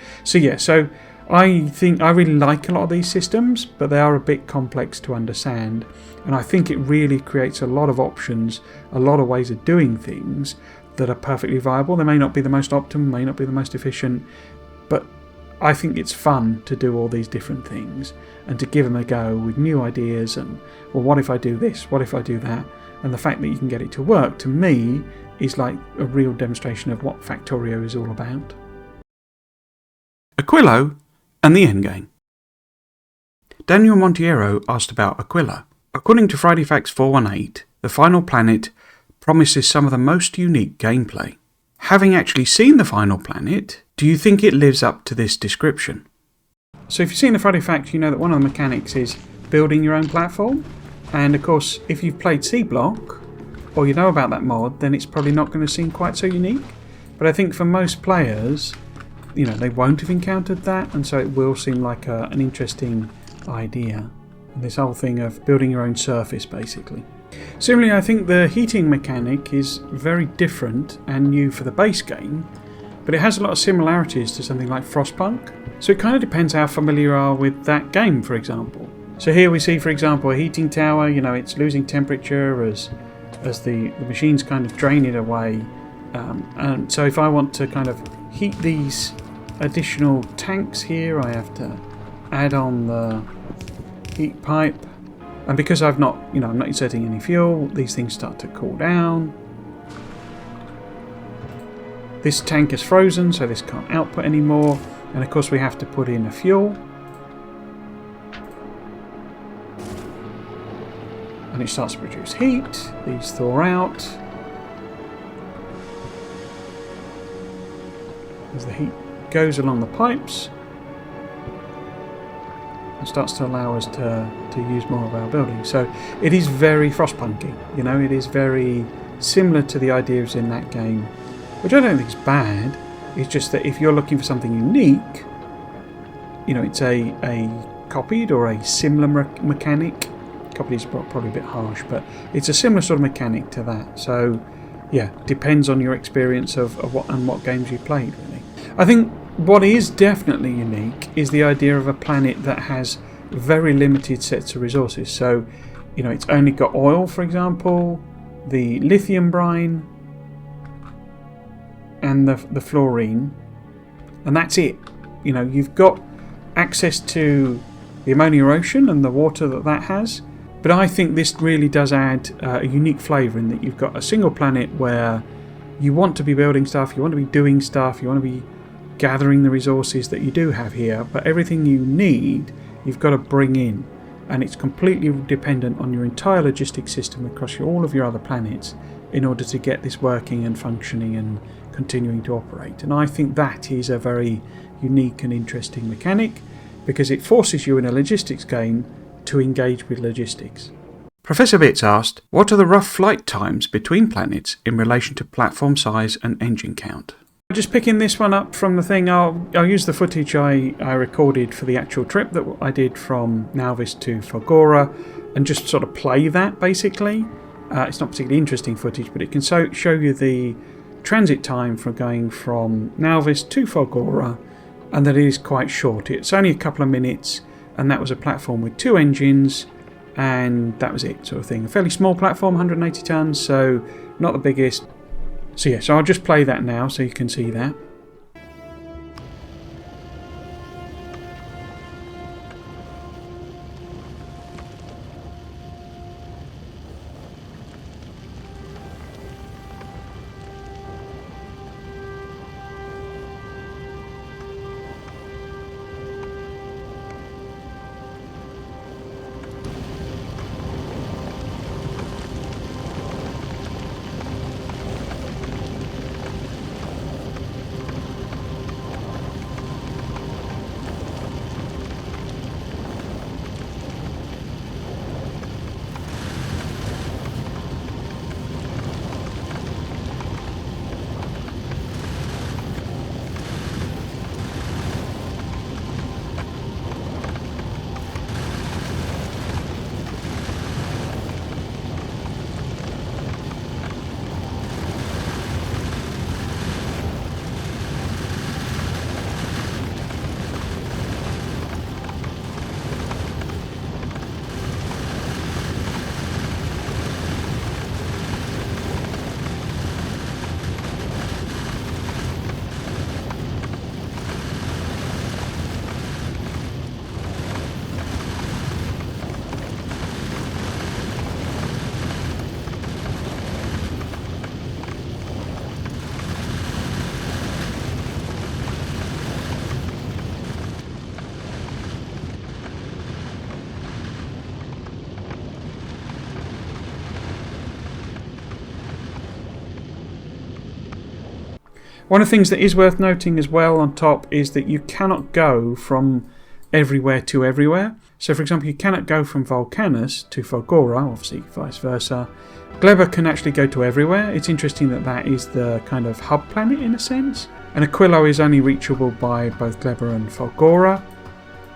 I think I really like a lot of these systems, but they are a bit complex to understand, and I think it really creates a lot of options, a lot of ways of doing things that are perfectly viable. They may not be the most optimal, may not be the most efficient, but I think it's fun to do all these different things and to give them a go with new ideas and, well, what if I do this? What if I do that? And the fact that you can get it to work, to me, is like a real demonstration of what Factorio is all about. Aquilo and the endgame. Daniel Montiero asked about Aquilo. According to Friday Facts 418, the final planet promises some of the most unique gameplay. Having actually seen the final planet, do you think it lives up to this description? So if you've seen the Friday Facts, you know that one of the mechanics is building your own platform. And of course, if you've played C-Block, or you know about that mod, then it's probably not going to seem quite so unique. But I think for most players, they won't have encountered that, and so it will seem like an interesting idea. And this whole thing of building your own surface, basically. Similarly, I think the heating mechanic is very different and new for the base game, but it has a lot of similarities to something like Frostpunk. So it kind of depends how familiar you are with that game, for example. So here we see, for example, a heating tower. It's losing temperature as the machines kind of drain it away. And so if I want to kind of heat these additional tanks here, I have to add on the heat pipe, and because I'm not inserting any fuel, these things start to cool down. This tank is frozen, so this can't output anymore, and of course we have to put in a fuel, and it starts to produce heat. These thaw out as the heat goes along the pipes and starts to allow us to use more of our building. So it is very Frostpunky, it is very similar to the ideas in that game, which I don't think is bad. It's just that if you're looking for something unique, it's a copied or a similar mechanic. Copied is probably a bit harsh, but it's a similar sort of mechanic to that. So yeah, depends on your experience of what games you played, really. I think what is definitely unique is the idea of a planet that has very limited sets of resources. So, it's only got oil, for example, the lithium brine, and the fluorine, and that's it. You've got access to the ammonia ocean and the water that has, but I think this really does add a unique flavour in that you've got a single planet where you want to be building stuff, you want to be doing stuff, you want to be gathering the resources that you do have here, but everything you need you've got to bring in, and it's completely dependent on your entire logistics system across all of your other planets in order to get this working and functioning and continuing to operate. And I think that is a very unique and interesting mechanic, because it forces you in a logistics game to engage with logistics. Professor Bits asked, what are the rough flight times between planets in relation to platform size and engine count? Just picking this one up from the thing, I'll use the footage I recorded for the actual trip that I did from Nalvis to Folgora and just sort of play that basically. It's not particularly interesting footage, but it can show you the transit time from going from Nalvis to Folgora, and that it is quite short. It's only a couple of minutes, and that was a platform with 2 engines, and that was it, sort of thing. A fairly small platform, 180 tonnes, so not the biggest. So yeah, so I'll just play that now so you can see that. One of the things that is worth noting as well on top is that you cannot go from everywhere to everywhere. So for example, you cannot go from Volcanus to Folgora, obviously vice versa. Gleba can actually go to everywhere. It's interesting that that is the kind of hub planet in a sense. And Aquilo is only reachable by both Gleba and Folgora.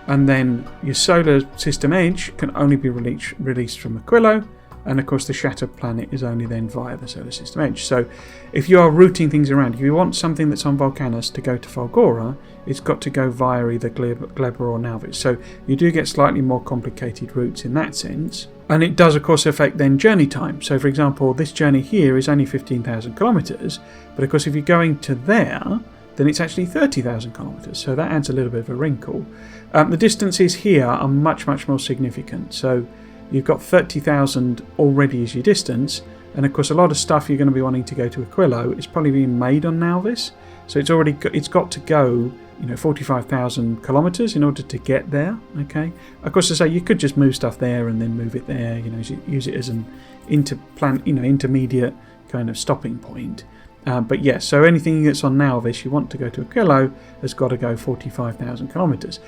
And then your solar system edge can only be released from Aquilo. And of course the shattered planet is only then via the solar system edge. So if you are routing things around, if you want something that's on Volcanus to go to Folgora, it's got to go via either Gleba or Nalvis. So you do get slightly more complicated routes in that sense. And it does of course affect then journey time. So for example, this journey here is only 15,000 kilometres, but of course if you're going to there, then it's actually 30,000 kilometres. So that adds a little bit of a wrinkle. The distances here are much, much more significant. So you've got 30,000 already as your distance, and of course a lot of stuff you're going to be wanting to go to Aquilo is probably being made on Nalvis, so it's got to go 45,000 kilometres in order to get there. Okay, of course I say you could just move stuff there and then move it there, use it as an intermediate kind of stopping point. But yes, so anything that's on Nalvis you want to go to Aquilo has got to go 45,000 kilometres.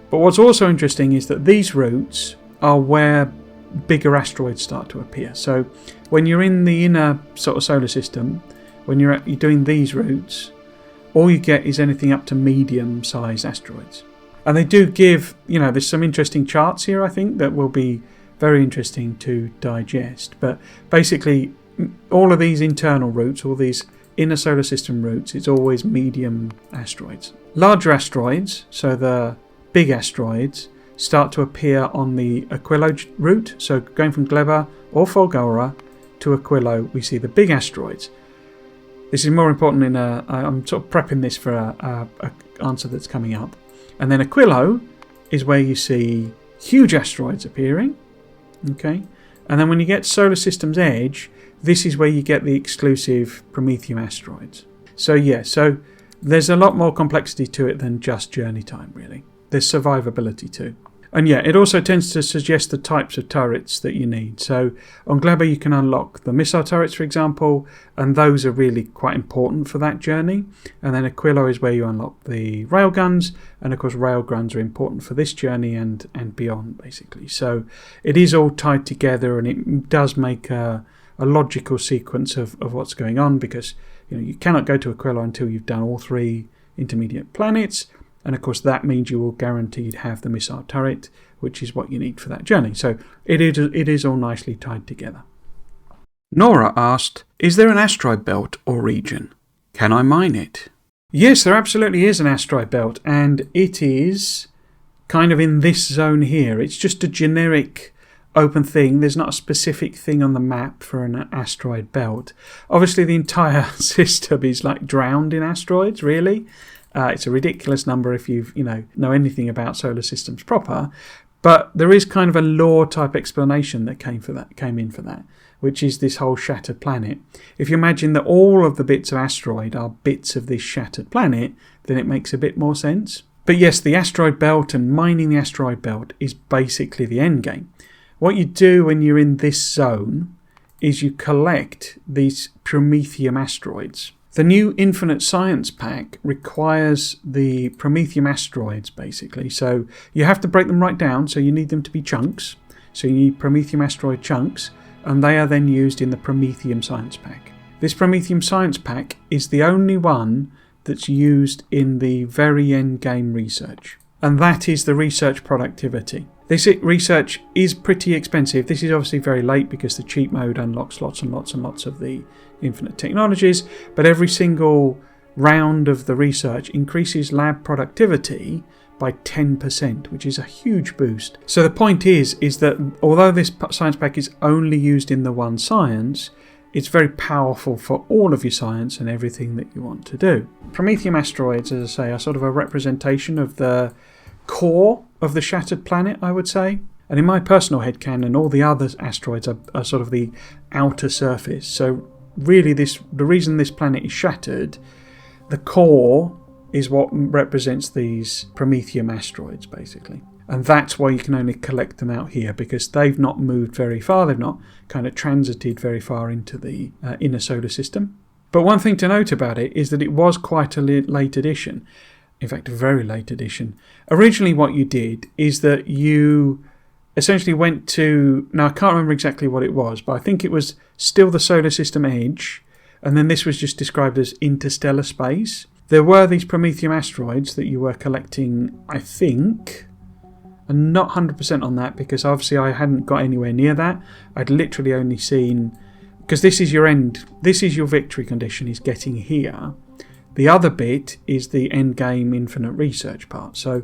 But what's also interesting is that these routes are where bigger asteroids start to appear. So when you're in the inner sort of solar system, when you're doing these routes, all you get is anything up to medium-sized asteroids. And they do give, there's some interesting charts here, I think, that will be very interesting to digest. But basically, all of these internal routes, all these inner solar system routes, it's always medium asteroids. Larger asteroids, so the big asteroids, start to appear on the Aquilo route. So going from Gleba or Folgora to Aquilo, we see the big asteroids. This is more important I'm sort of prepping this for a answer that's coming up. And then Aquilo is where you see huge asteroids appearing. Okay, and then when you get solar system's edge, this is where you get the exclusive Prometheum asteroids. So yeah, so there's a lot more complexity to it than just journey time, really. There's survivability too. And yeah, it also tends to suggest the types of turrets that you need. So on Gleba you can unlock the missile turrets, for example, and those are really quite important for that journey. And then Aquilo is where you unlock the railguns, and of course railguns are important for this journey and beyond, basically. So it is all tied together, and it does make a a logical sequence of what's going on, because you cannot go to Aquilo until you've done all 3 intermediate planets, and of course that means you will guaranteed have the missile turret, which is what you need for that journey. So it is all nicely tied together. Nora asked, is there an asteroid belt or region? Can I mine it? Yes, there absolutely is an asteroid belt, and it is kind of in this zone here. It's just a generic open thing. There's not a specific thing on the map for an asteroid belt. Obviously the entire system is like drowned in asteroids, really. It's a ridiculous number if you know anything about solar systems proper, but there is kind of a lore type explanation that came in for that, which is this whole shattered planet. If you imagine that all of the bits of asteroid are bits of this shattered planet, then it makes a bit more sense. But yes, the asteroid belt and mining the asteroid belt is basically the end game. What you do when you're in this zone is you collect these Promethium asteroids. The new Infinite Science Pack requires the Promethium asteroids, basically. So you have to break them right down, so you need them to be chunks. So you need Promethium asteroid chunks, and they are then used in the Promethium Science Pack. This Promethium Science Pack is the only one that's used in the very end game research, and that is the research productivity. This research is pretty expensive. This is obviously very late because the cheat mode unlocks lots and lots and lots of the infinite technologies, but every single round of the research increases lab productivity by 10%, which is a huge boost. So the point is that although this science pack is only used in the one science, it's very powerful for all of your science and everything that you want to do. Promethium asteroids, as I say, are sort of a representation of the core of the shattered planet, I would say. And in my personal headcanon, all the other asteroids are sort of the outer surface. So really the reason this planet is shattered, the core is what represents these Promethium asteroids, basically. And that's why you can only collect them out here, because they've not moved very far. They've not kind of transited very far into the inner solar system. But one thing to note about it is that it was quite a late edition. In fact, a very late edition. Originally what you did is that you essentially went to... Now, I can't remember exactly what it was, but I think it was still the solar system edge, and then this was just described as interstellar space. There were these Promethium asteroids that you were collecting, I think... I'm not 100% on that, because obviously I hadn't got anywhere near that. I'd literally only seen... Because this is your end... This is your victory condition, is getting here. The other bit is the end game infinite research part. So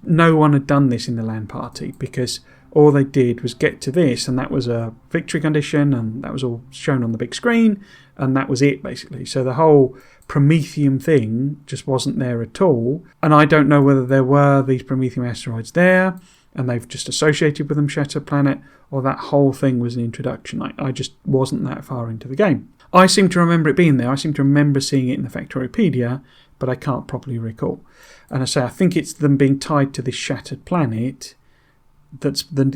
no one had done this in the LAN party, because all they did was get to this, and that was a victory condition, and that was all shown on the big screen, and that was it, basically. So the whole Promethium thing just wasn't there at all, and I don't know whether there were these Promethium asteroids there and they've just associated with them Shattered Planet, or that whole thing was an introduction. I just wasn't that far into the game. I seem to remember it being there. I seem to remember seeing it in the Factoriopedia, but I can't properly recall. And I think it's them being tied to this Shattered Planet that's been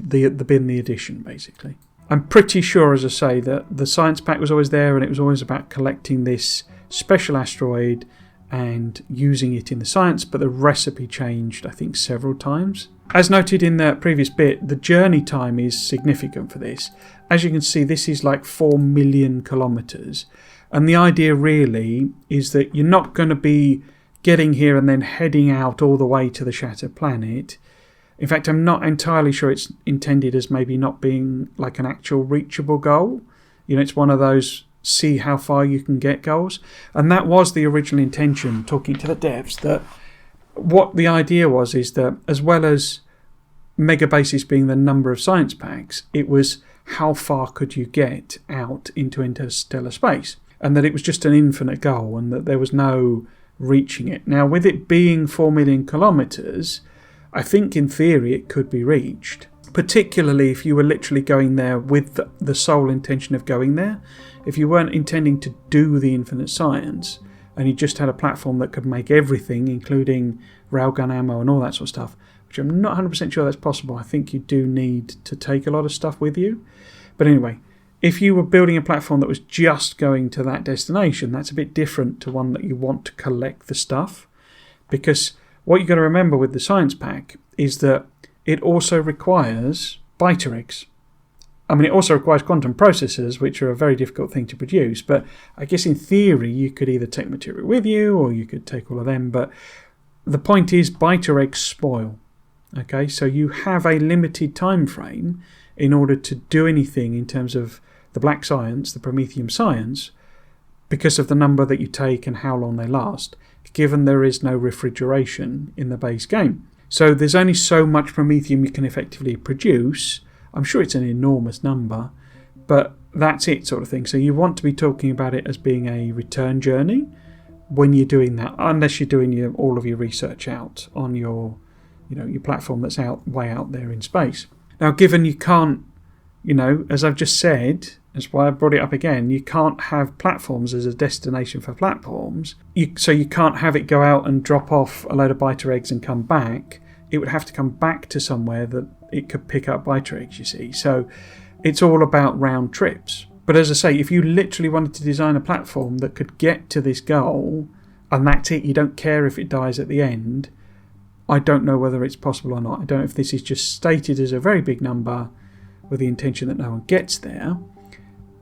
the addition, basically. I'm pretty sure, as I say, that the science pack was always there, and it was always about collecting this special asteroid and using it in the science, but the recipe changed, I think, several times. As noted in the previous bit, the journey time is significant for this. As you can see, this is like 4 million kilometres, and the idea really is that you're not going to be getting here and then heading out all the way to the Shattered Planet. In fact, I'm not entirely sure it's intended as maybe not being like an actual reachable goal. You know, it's one of those see how far you can get goals. And that was the original intention, talking to the devs, that what the idea was is that as well as megabases being the number of science packs, it was how far could you get out into interstellar space. And that it was just an infinite goal, and that there was no reaching it. Now, with it being 4 million kilometres, I think in theory it could be reached, particularly if you were literally going there with the sole intention of going there. If you weren't intending to do the infinite science and you just had a platform that could make everything, including railgun ammo and all that sort of stuff, which I'm not 100% sure that's possible. I think you do need to take a lot of stuff with you. But anyway, if you were building a platform that was just going to that destination, that's a bit different to one that you want to collect the stuff, because what you've got to remember with the science pack is that it also requires biter eggs. I mean, it also requires quantum processors, which are a very difficult thing to produce. But I guess in theory, you could either take material with you or you could take all of them. But the point is, biter eggs spoil. Okay, so you have a limited time frame in order to do anything in terms of the black science, the Prometheum science, because of the number that you take and how long they last, given there is no refrigeration in the base game. So there's only so much Prometheum you can effectively produce. I'm sure it's an enormous number, but that's it sort of thing. So you want to be talking about it as being a return journey when you're doing that, unless you're doing all of your research out on your platform that's way out there in space. Now, given you can't, as I've just said, that's why I brought it up again, you can't have platforms as a destination for platforms. So you can't have it go out and drop off a load of biter eggs and come back. It would have to come back to somewhere that it could pick up biter eggs, you see. So it's all about round trips. But as I say, if you literally wanted to design a platform that could get to this goal, and that's it, you don't care if it dies at the end, I don't know whether it's possible or not. I don't know if this is just stated as a very big number with the intention that no one gets there.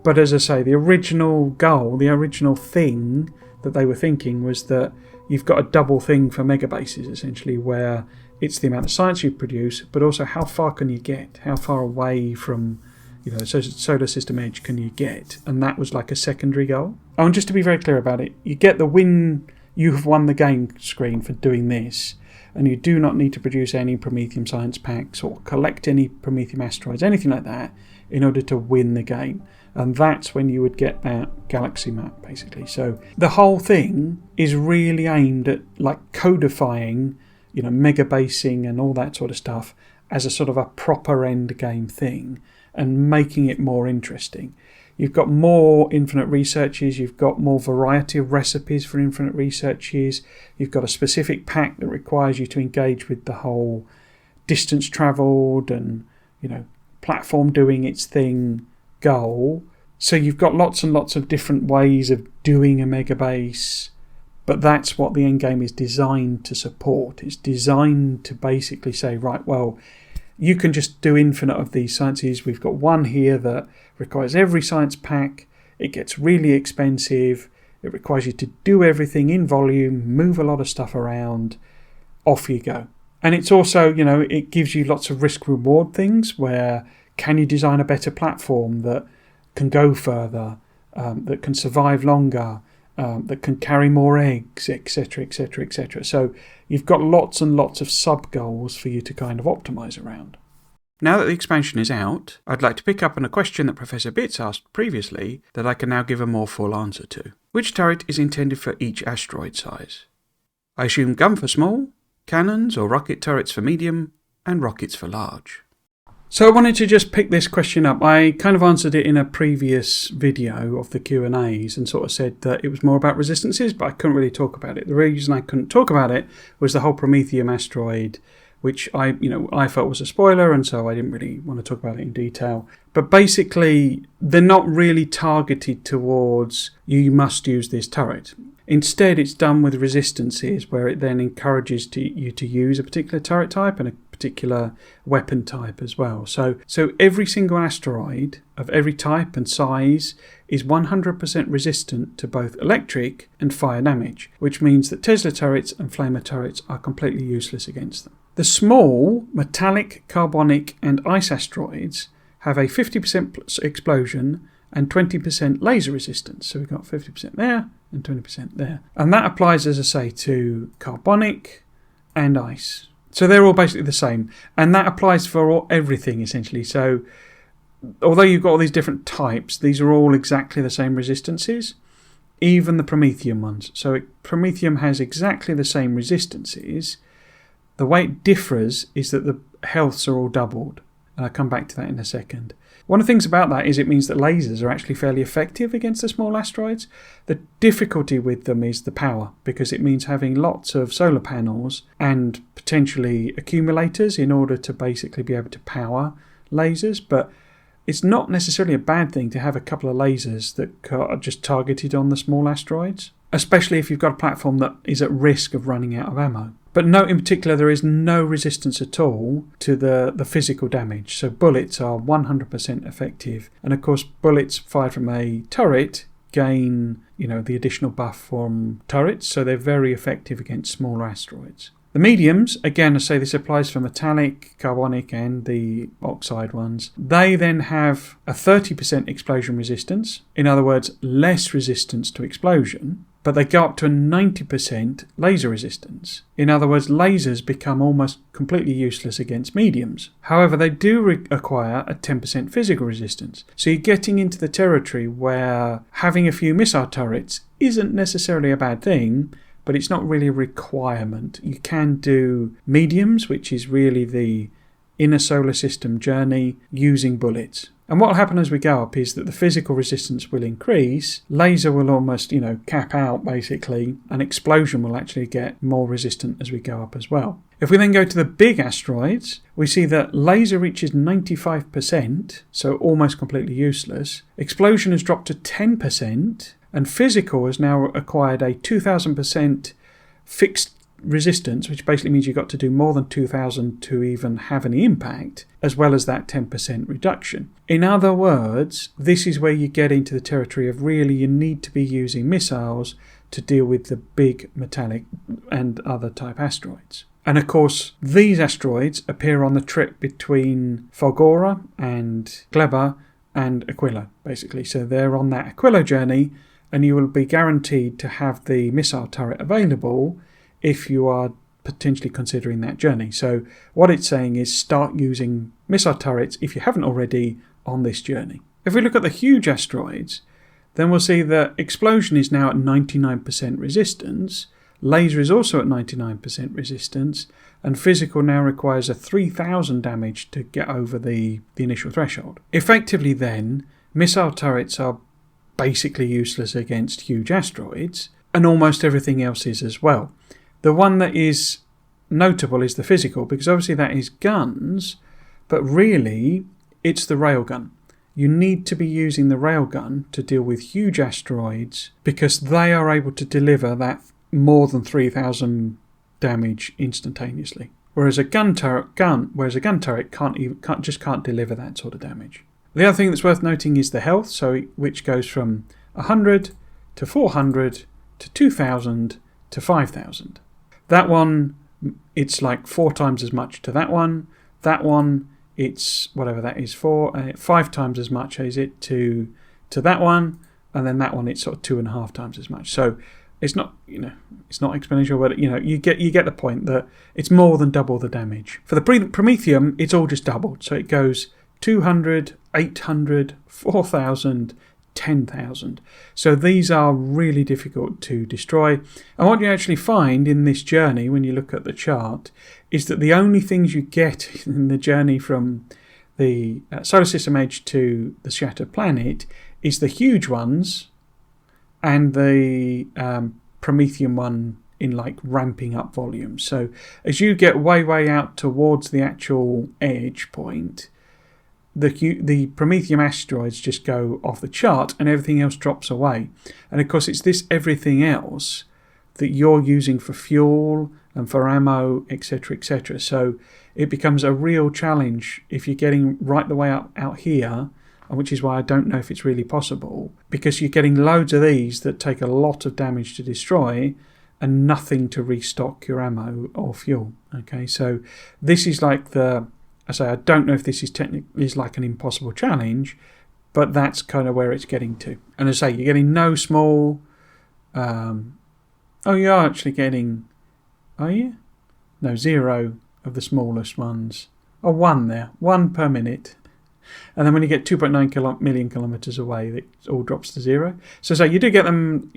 But as I say, the original goal, the original thing that they were thinking was that you've got a double thing for megabases, essentially, where it's the amount of science you produce, but also how far can you get? How far away from the solar system edge can you get? And that was like a secondary goal. Oh, and just to be very clear about it, you get the win, you have won the game screen for doing this, and you do not need to produce any Prometheum science packs or collect any Prometheum asteroids, anything like that, in order to win the game. And that's when you would get that galaxy map, basically. So the whole thing is really aimed at codifying, mega basing and all that sort of stuff as a sort of a proper end game thing and making it more interesting. You've got more infinite researches, you've got more variety of recipes for infinite researches, you've got a specific pack that requires you to engage with the whole distance travelled and, platform doing its thing goal. So you've got lots and lots of different ways of doing a mega base, but that's what the end game is designed to support. It's designed to basically say, right, well, you can just do infinite of these sciences. We've got one here that requires every science pack. It gets really expensive. It requires you to do everything in volume, move a lot of stuff around. Off you go. And it's also, it gives you lots of risk-reward things where can you design a better platform that can go further, that can survive longer, that can carry more eggs, etc., etc., etc. So you've got lots and lots of sub-goals for you to kind of optimise around. Now that the expansion is out, I'd like to pick up on a question that Professor Bitz asked previously that I can now give a more full answer to. Which turret is intended for each asteroid size? I assume gun for small, cannons or rocket turrets for medium, and rockets for large. So I wanted to just pick this question up. I kind of answered it in a previous video of the Q&As and sort of said that it was more about resistances, but I couldn't really talk about it. The reason I couldn't talk about it was the whole Prometheum asteroid, which I felt was a spoiler, and so I didn't really want to talk about it in detail. But basically, they're not really targeted towards you must use this turret. Instead, it's done with resistances, where it then encourages you to use a particular turret type and a particular weapon type as well. So every single asteroid of every type and size is 100% resistant to both electric and fire damage, which means that Tesla turrets and flamer turrets are completely useless against them. The small metallic, carbonic and ice asteroids have a 50% explosion and 20% laser resistance. So we've got 50% there and 20% there. And that applies, as I say, to carbonic and ice. So they're all basically the same. And that applies for everything, essentially. So although you've got all these different types, these are all exactly the same resistances, even the Prometheum ones. So Prometheum has exactly the same resistances. The way it differs is that the healths are all doubled. And I'll come back to that in a second. One of the things about that is it means that lasers are actually fairly effective against the small asteroids. The difficulty with them is the power, because it means having lots of solar panels and potentially accumulators in order to basically be able to power lasers. But it's not necessarily a bad thing to have a couple of lasers that are just targeted on the small asteroids, especially if you've got a platform that is at risk of running out of ammo. But note in particular there is no resistance at all to the physical damage. So bullets are 100% effective. And of course bullets fired from a turret gain, the additional buff from turrets. So they're very effective against smaller asteroids. The mediums, again, I say this applies for metallic, carbonic and the oxide ones. They then have a 30% explosion resistance. In other words, less resistance to explosion. But they go up to a 90% laser resistance. In other words, lasers become almost completely useless against mediums. However, they do acquire a 10% physical resistance. So you're getting into the territory where having a few missile turrets isn't necessarily a bad thing, but it's not really a requirement. You can do mediums, which is really the inner solar system journey, using bullets. And what will happen as we go up is that the physical resistance will increase, laser will almost, cap out basically, and explosion will actually get more resistant as we go up as well. If we then go to the big asteroids, we see that laser reaches 95%, so almost completely useless. Explosion has dropped to 10%, and physical has now acquired a 2000% fixed resistance, which basically means you've got to do more than 2000 to even have any impact, as well as that 10% reduction. In other words, this is where you get into the territory of really you need to be using missiles to deal with the big metallic and other type asteroids. And of course, these asteroids appear on the trip between Fulgora and Kleber and Aquilo, basically. So they're on that Aquilo journey, and you will be guaranteed to have the missile turret available if you are potentially considering that journey. So what it's saying is start using missile turrets, if you haven't already, on this journey. If we look at the huge asteroids, then we'll see that explosion is now at 99% resistance, laser is also at 99% resistance, and physical now requires a 3000 damage to get over the initial threshold. Effectively then, missile turrets are basically useless against huge asteroids, and almost everything else is as well. The one that is notable is the physical, because obviously that is guns, but really it's the railgun. You need to be using the railgun to deal with huge asteroids because they are able to deliver that more than 3000 damage instantaneously. Whereas a gun turret can't deliver that sort of damage. The other thing that's worth noting is the health, which goes from 100 to 400 to 2000 to 5000. That one, it's like 4 times as much to that one. That one, it's whatever that is for, 5 times as much as it to that one, and then that one it's sort of 2.5 times as much. So it's not, it's not exponential, but you get the point that it's more than double the damage. For the Promethium, it's all just doubled, so it goes 200, 800, 4,000. 10,000. So these are really difficult to destroy. And what you actually find in this journey, when you look at the chart, is that the only things you get in the journey from the solar system edge to the shattered planet is the huge ones and the Promethium one in like ramping up volume. So as you get way out towards the actual edge point, the Promethium asteroids just go off the chart and everything else drops away. And of course it's this everything else that you're using for fuel and for ammo, etc, etc. So it becomes a real challenge if you're getting right the way up out here, which is why I don't know if it's really possible, because you're getting loads of these that take a lot of damage to destroy and nothing to restock your ammo or fuel. Okay, so this is like I don't know if this is like an impossible challenge, but that's kind of where it's getting to. And as I say, you're getting no small... you are actually getting... Are you? No, 0 of the smallest ones. 1 there. 1 per minute. And then when you get 2.9 million kilometres away, it all drops to 0. So you do get them,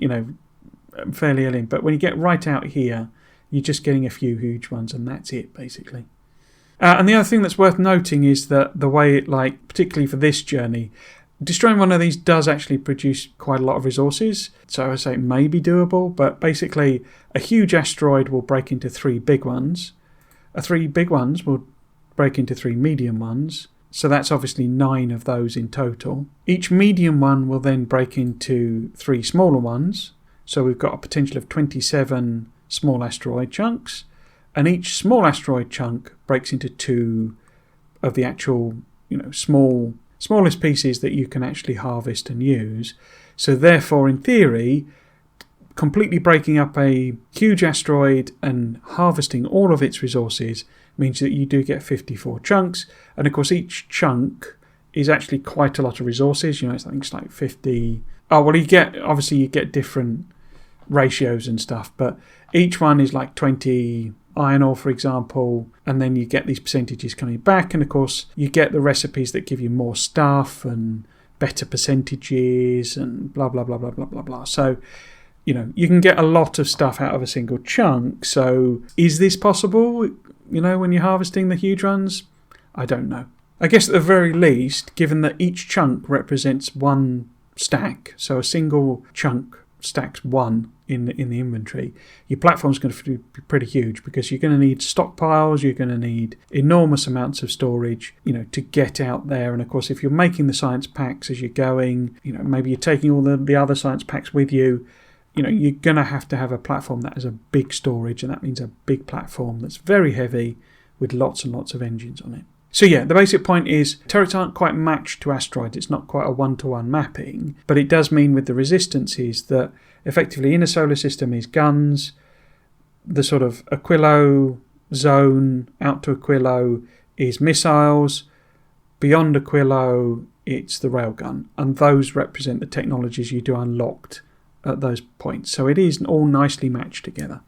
fairly early. But when you get right out here, you're just getting a few huge ones, and that's it, basically. And the other thing that's worth noting is that the way it, particularly for this journey, destroying one of these does actually produce quite a lot of resources. So I say it may be doable, but basically a huge asteroid will break into 3 big ones. 3 big ones will break into 3 medium ones. So that's obviously 9 of those in total. Each medium one will then break into 3 smaller ones. So we've got a potential of 27 small asteroid chunks. and each small asteroid chunk breaks into 2 of the actual, smallest pieces that you can actually harvest and use. So therefore, in theory, completely breaking up a huge asteroid and harvesting all of its resources means that you do get 54 chunks. And of course, each chunk is actually quite a lot of resources. I think it's like 50. Oh, well, you get different ratios and stuff, but each one is like 20 iron ore, for example, and then you get these percentages coming back. And of course, you get the recipes that give you more stuff and better percentages and blah, blah, blah, blah, blah, blah, blah. So, you can get a lot of stuff out of a single chunk. So is this possible, when you're harvesting the huge ones? I don't know. I guess at the very least, given that each chunk represents 1 stack, so a single chunk stacks 1 in the inventory, your platform's going to be pretty huge, because you're going to need stockpiles, you're going to need enormous amounts of storage, to get out there. And of course, if you're making the science packs as you're going, maybe you're taking all the other science packs with you, you're going to have a platform that has a big storage, and that means a big platform that's very heavy with lots and lots of engines on it. So yeah, the basic point is turrets aren't quite matched to asteroids. It's not quite a one-to-one mapping, but it does mean with the resistances that effectively in a solar system is guns, the sort of Aquilo zone out to Aquilo is missiles, beyond Aquilo it's the railgun, and those represent the technologies you do unlocked at those points. So it is all nicely matched together.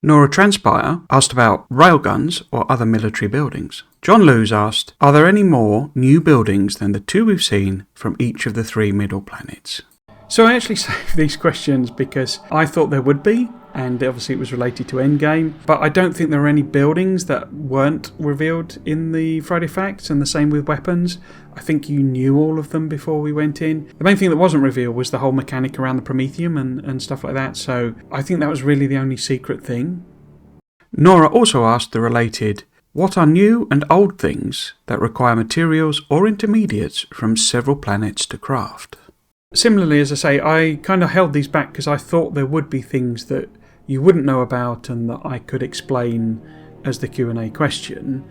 Nora Transpire asked about railguns or other military buildings. John Lewis asked, are there any more new buildings than the 2 we've seen from each of the 3 middle planets? So I actually saved these questions because I thought there would be, and obviously it was related to Endgame, but I don't think there are any buildings that weren't revealed in the Friday Facts, and the same with weapons. I think you knew all of them before we went in. The main thing that wasn't revealed was the whole mechanic around the Prometheum and stuff like that, so I think that was really the only secret thing. Nora also asked the related, what are new and old things that require materials or intermediates from several planets to craft? Similarly, as I say, I kind of held these back because I thought there would be things that you wouldn't know about and that I could explain as the Q&A question.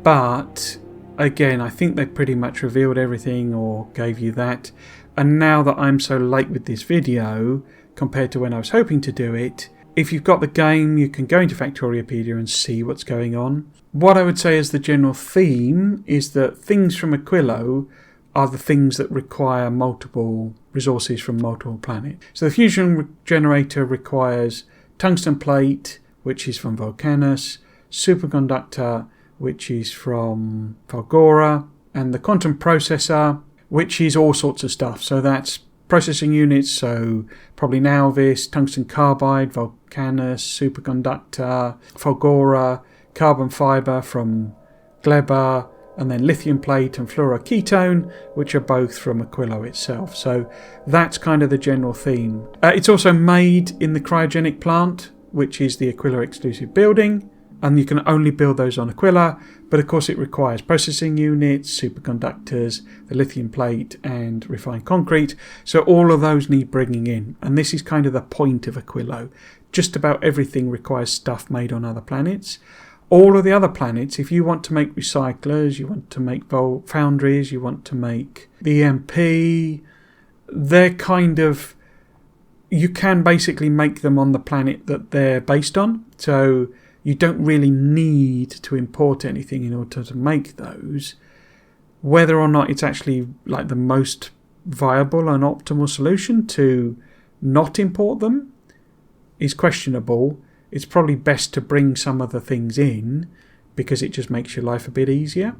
But again, I think they pretty much revealed everything or gave you that. And now that I'm so late with this video, compared to when I was hoping to do it, if you've got the game, you can go into Factoriopedia and see what's going on. What I would say as the general theme is that things from Aquilo are the things that require multiple resources from multiple planets. So the fusion generator requires tungsten plate, which is from Vulcanus, superconductor, which is from Falgora, and the quantum processor, which is all sorts of stuff. So that's processing units, so probably Nauvis, tungsten carbide, Vulcanus, superconductor, Falgora, carbon fibre from Gleba, and then lithium plate and fluoroketone, which are both from Aquilo itself. So that's kind of the general theme. It's also made in the cryogenic plant, which is the Aquilo exclusive building, and you can only build those on Aquila, but of course it requires processing units, superconductors, the lithium plate, and refined concrete. So all of those need bringing in, and this is kind of the point of Aquilo. Just about everything requires stuff made on other planets. All of the other planets, if you want to make recyclers, you want to make foundries, you want to make the EMP, they're kind of, you can basically make them on the planet that they're based on. So you don't really need to import anything in order to make those. Whether or not it's actually like the most viable and optimal solution to not import them is questionable. It's probably best to bring some of the things in because it just makes your life a bit easier.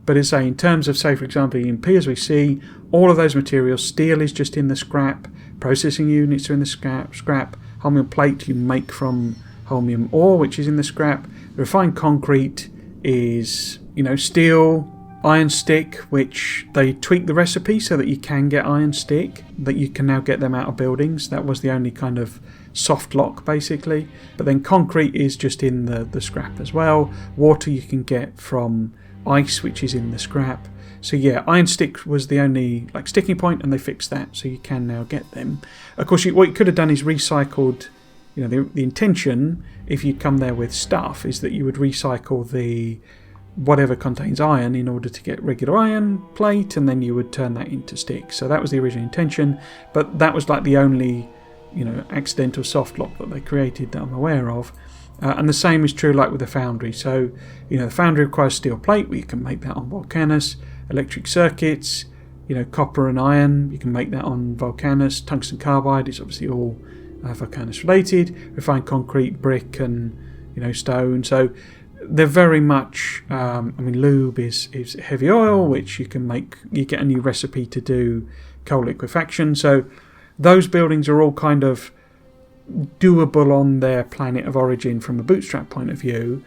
But as I say, in terms of, say, for example, EMP, as we see, all of those materials, steel is just in the scrap, processing units are in the scrap, holmium plate you make from holmium ore, which is in the scrap, refined concrete is, steel, iron stick, which they tweak the recipe so that you can get iron stick, that you can now get them out of buildings. That was the only kind of soft lock basically, but then concrete is just in the scrap as well. Water you can get from ice, which is in the scrap. So yeah, iron stick was the only sticking point, and they fixed that, so you can now get them. Of course, what you could have done is recycled the intention, if you come there with stuff, is that you would recycle the whatever contains iron in order to get regular iron plate, and then you would turn that into sticks. So that was the original intention, but that was like the only accidental soft lock that they created that I'm aware of. And the same is true like with the foundry. So the foundry requires steel plate, but you can make that on Volcanus. Electric circuits, copper and iron, you can make that on Volcanus. Tungsten carbide is obviously all Volcanus related. Refined concrete, brick, and stone. So they're very much. Lube is heavy oil, which you get a new recipe to do coal liquefaction. So those buildings are all kind of doable on their planet of origin from a bootstrap point of view.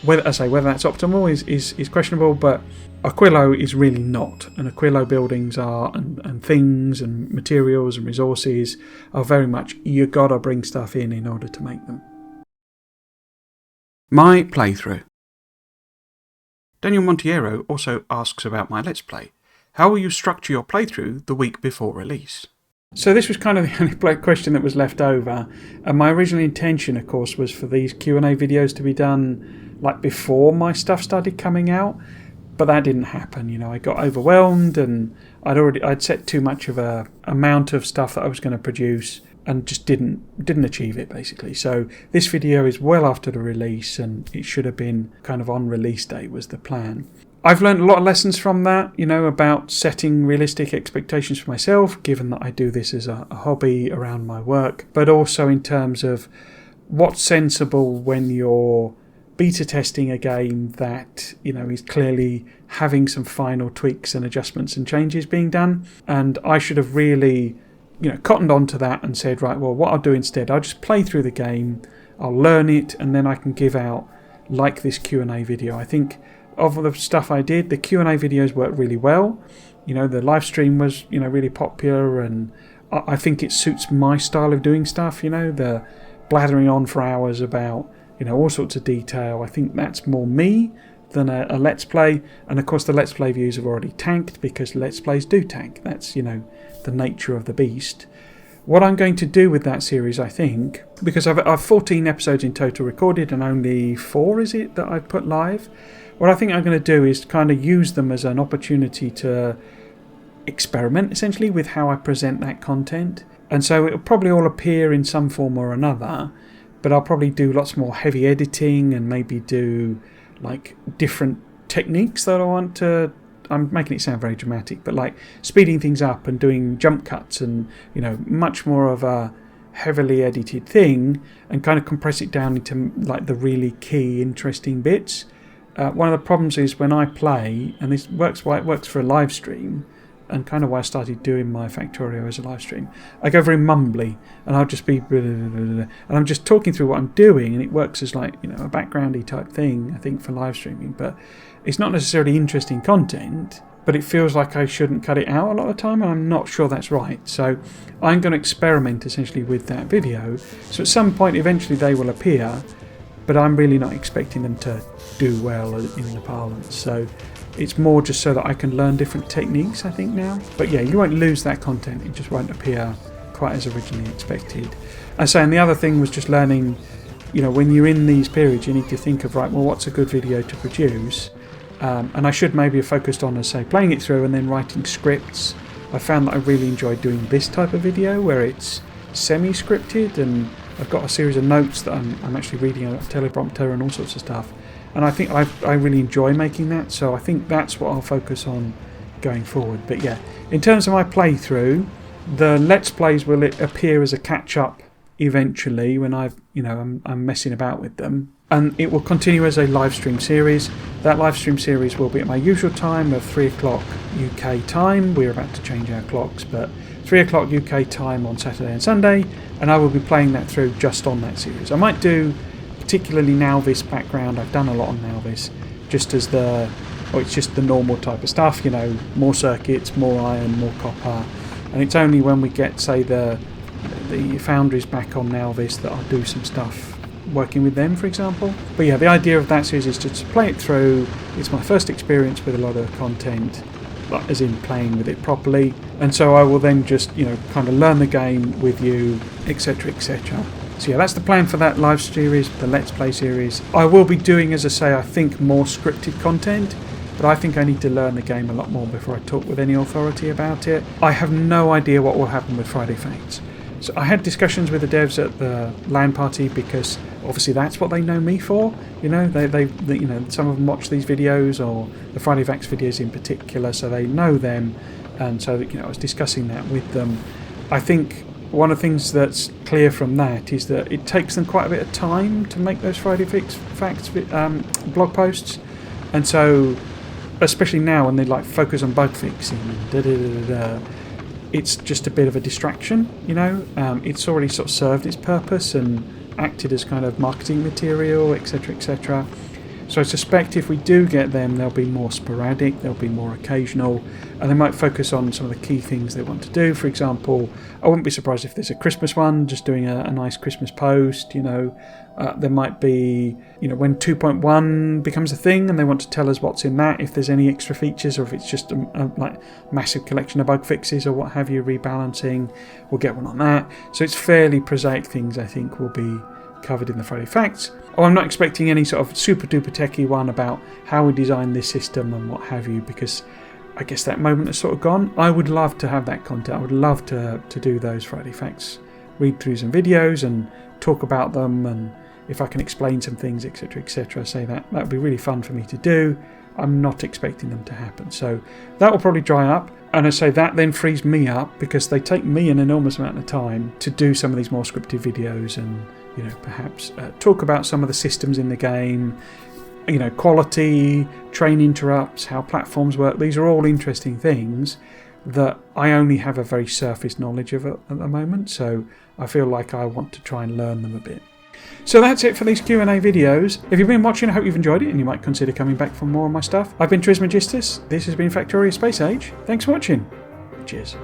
Whether that's optimal is questionable, but Aquilo is really not. And Aquilo buildings are, and things and materials and resources are very much, you gotta bring stuff in order to make them. My playthrough. Daniel Montiero also asks about my Let's Play. How will you structure your playthrough the week before release? So this was kind of the only question that was left over, and my original intention, of course, was for these Q&A videos to be done like before my stuff started coming out, but that didn't happen. I got overwhelmed, and I'd set too much of a amount of stuff that I was going to produce, and just didn't achieve it, basically. So this video is well after the release, and it should have been kind of on release day was the plan. I've learned a lot of lessons from that, about setting realistic expectations for myself, given that I do this as a hobby around my work, but also in terms of what's sensible when you're beta testing a game that, is clearly having some final tweaks and adjustments and changes being done. And I should have really, cottoned onto that and said, right, well, what I'll do instead, I'll just play through the game, I'll learn it, and then I can give out like this Q&A video. I think of the stuff I did, the Q&A videos worked really well. The live stream was, really popular, and I think it suits my style of doing stuff, the blathering on for hours about, all sorts of detail. I think that's more me than a Let's Play. And of course the Let's Play views have already tanked, because Let's Plays do tank. That's, the nature of the beast. What I'm going to do with that series, I think, because I've 14 episodes in total recorded and only 4, is it, that I've put live? What I think I'm going to do is kind of use them as an opportunity to experiment, essentially, with how I present that content. And so it'll probably all appear in some form or another, but I'll probably do lots more heavy editing and maybe do like different techniques that I want to. I'm making it sound very dramatic, but like speeding things up and doing jump cuts and, much more of a heavily edited thing, and kind of compress it down into like the really key, interesting bits. One of the problems is when I play, and this works why it works for a live stream, and kind of why I started doing my Factorio as a live stream, I go very mumbly, and I'll just be blah, blah, blah, blah, and I'm just talking through what I'm doing, and it works as like, a backgroundy type thing, I think, for live streaming, but it's not necessarily interesting content, but it feels like I shouldn't cut it out a lot of the time, and I'm not sure that's right. So I'm going to experiment essentially with that video. So at some point eventually they will appear, but I'm really not expecting them to do well in the parlance. So it's more just so that I can learn different techniques, I think, now. But yeah, you won't lose that content, it just won't appear quite as originally expected. And the other thing was just learning, when you're in these periods, you need to think of, right, well, what's a good video to produce? And I should maybe have focused on, playing it through and then writing scripts. I found that I really enjoyed doing this type of video where it's semi-scripted, and I've got a series of notes that I'm actually reading on a teleprompter and all sorts of stuff. And I think I really enjoy making that, so I think that's what I'll focus on going forward. But yeah, in terms of my playthrough, the Let's Plays will appear as a catch-up eventually when I'm messing about with them. And it will continue as a live stream series. That live stream series will be at my usual time of 3 o'clock UK time. We're about to change our clocks, but 3 o'clock UK time on Saturday and Sunday, and I will be playing that through just on that series. I might do particularly Nalvis background. I've done a lot on Nalvis, just as it's just the normal type of stuff, more circuits, more iron, more copper, and it's only when we get, say, the foundries back on Nalvis that I'll do some stuff working with them, for example. But yeah, the idea of that series is to play it through. It's my first experience with a lot of content, as in playing with it properly, and so I will then just kind of learn the game with you, etc., etc. So yeah, that's the plan for that live series, the Let's Play series. I will be doing, as I say, I think more scripted content, but I think I need to learn the game a lot more before I talk with any authority about it. I have no idea what will happen with Friday Facts. So I had discussions with the devs at the LAN party because obviously that's what they know me for. You know, they you know, some of them watch these videos, or the Friday Facts videos in particular, so they know them. And so, you know, I was discussing that with them. I think one of the things that's clear from that is that it takes them quite a bit of time to make those Friday Facts blog posts, and so especially now when they like focus on bug fixing and it's just a bit of a distraction, you know. It's already sort of served its purpose and acted as kind of marketing material, etc., etc. So I suspect if we do get them, they'll be more sporadic, they'll be more occasional, and they might focus on some of the key things they want to do. For example, I wouldn't be surprised if there's a Christmas one, just doing a nice Christmas post, you know. There might be, you know, when 2.1 becomes a thing and they want to tell us what's in that, if there's any extra features, or if it's just a like massive collection of bug fixes or what have you, rebalancing, we'll get one on that. So it's fairly prosaic things I think will be covered in the Friday Facts. Oh, I'm not expecting any sort of super duper techie one about how we design this system and what have you, because I guess that moment has sort of gone. I would love to have that content. I would love to do those Friday Facts read-throughs and videos and talk about them, and if I can explain some things, etc., etc., say that would be really fun for me to do. I'm not expecting them to happen, so that will probably dry up. And I say that then frees me up, because they take me an enormous amount of time to do some of these more scripted videos and, you know, perhaps talk about some of the systems in the game, you know, quality, train interrupts, how platforms work. These are all interesting things that I only have a very surface knowledge of at the moment, so I feel like I want to try and learn them a bit. So that's it for these Q&A videos. If you've been watching, I hope you've enjoyed it and you might consider coming back for more of my stuff. I've been Trismegistus. This has been Factorio Space Age. Thanks for watching. Cheers.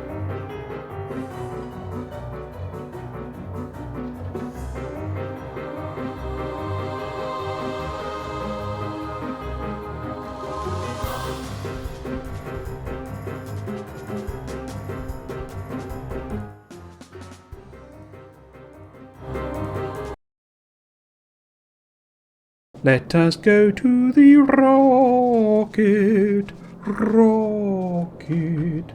Let us go to the rocket, rocket.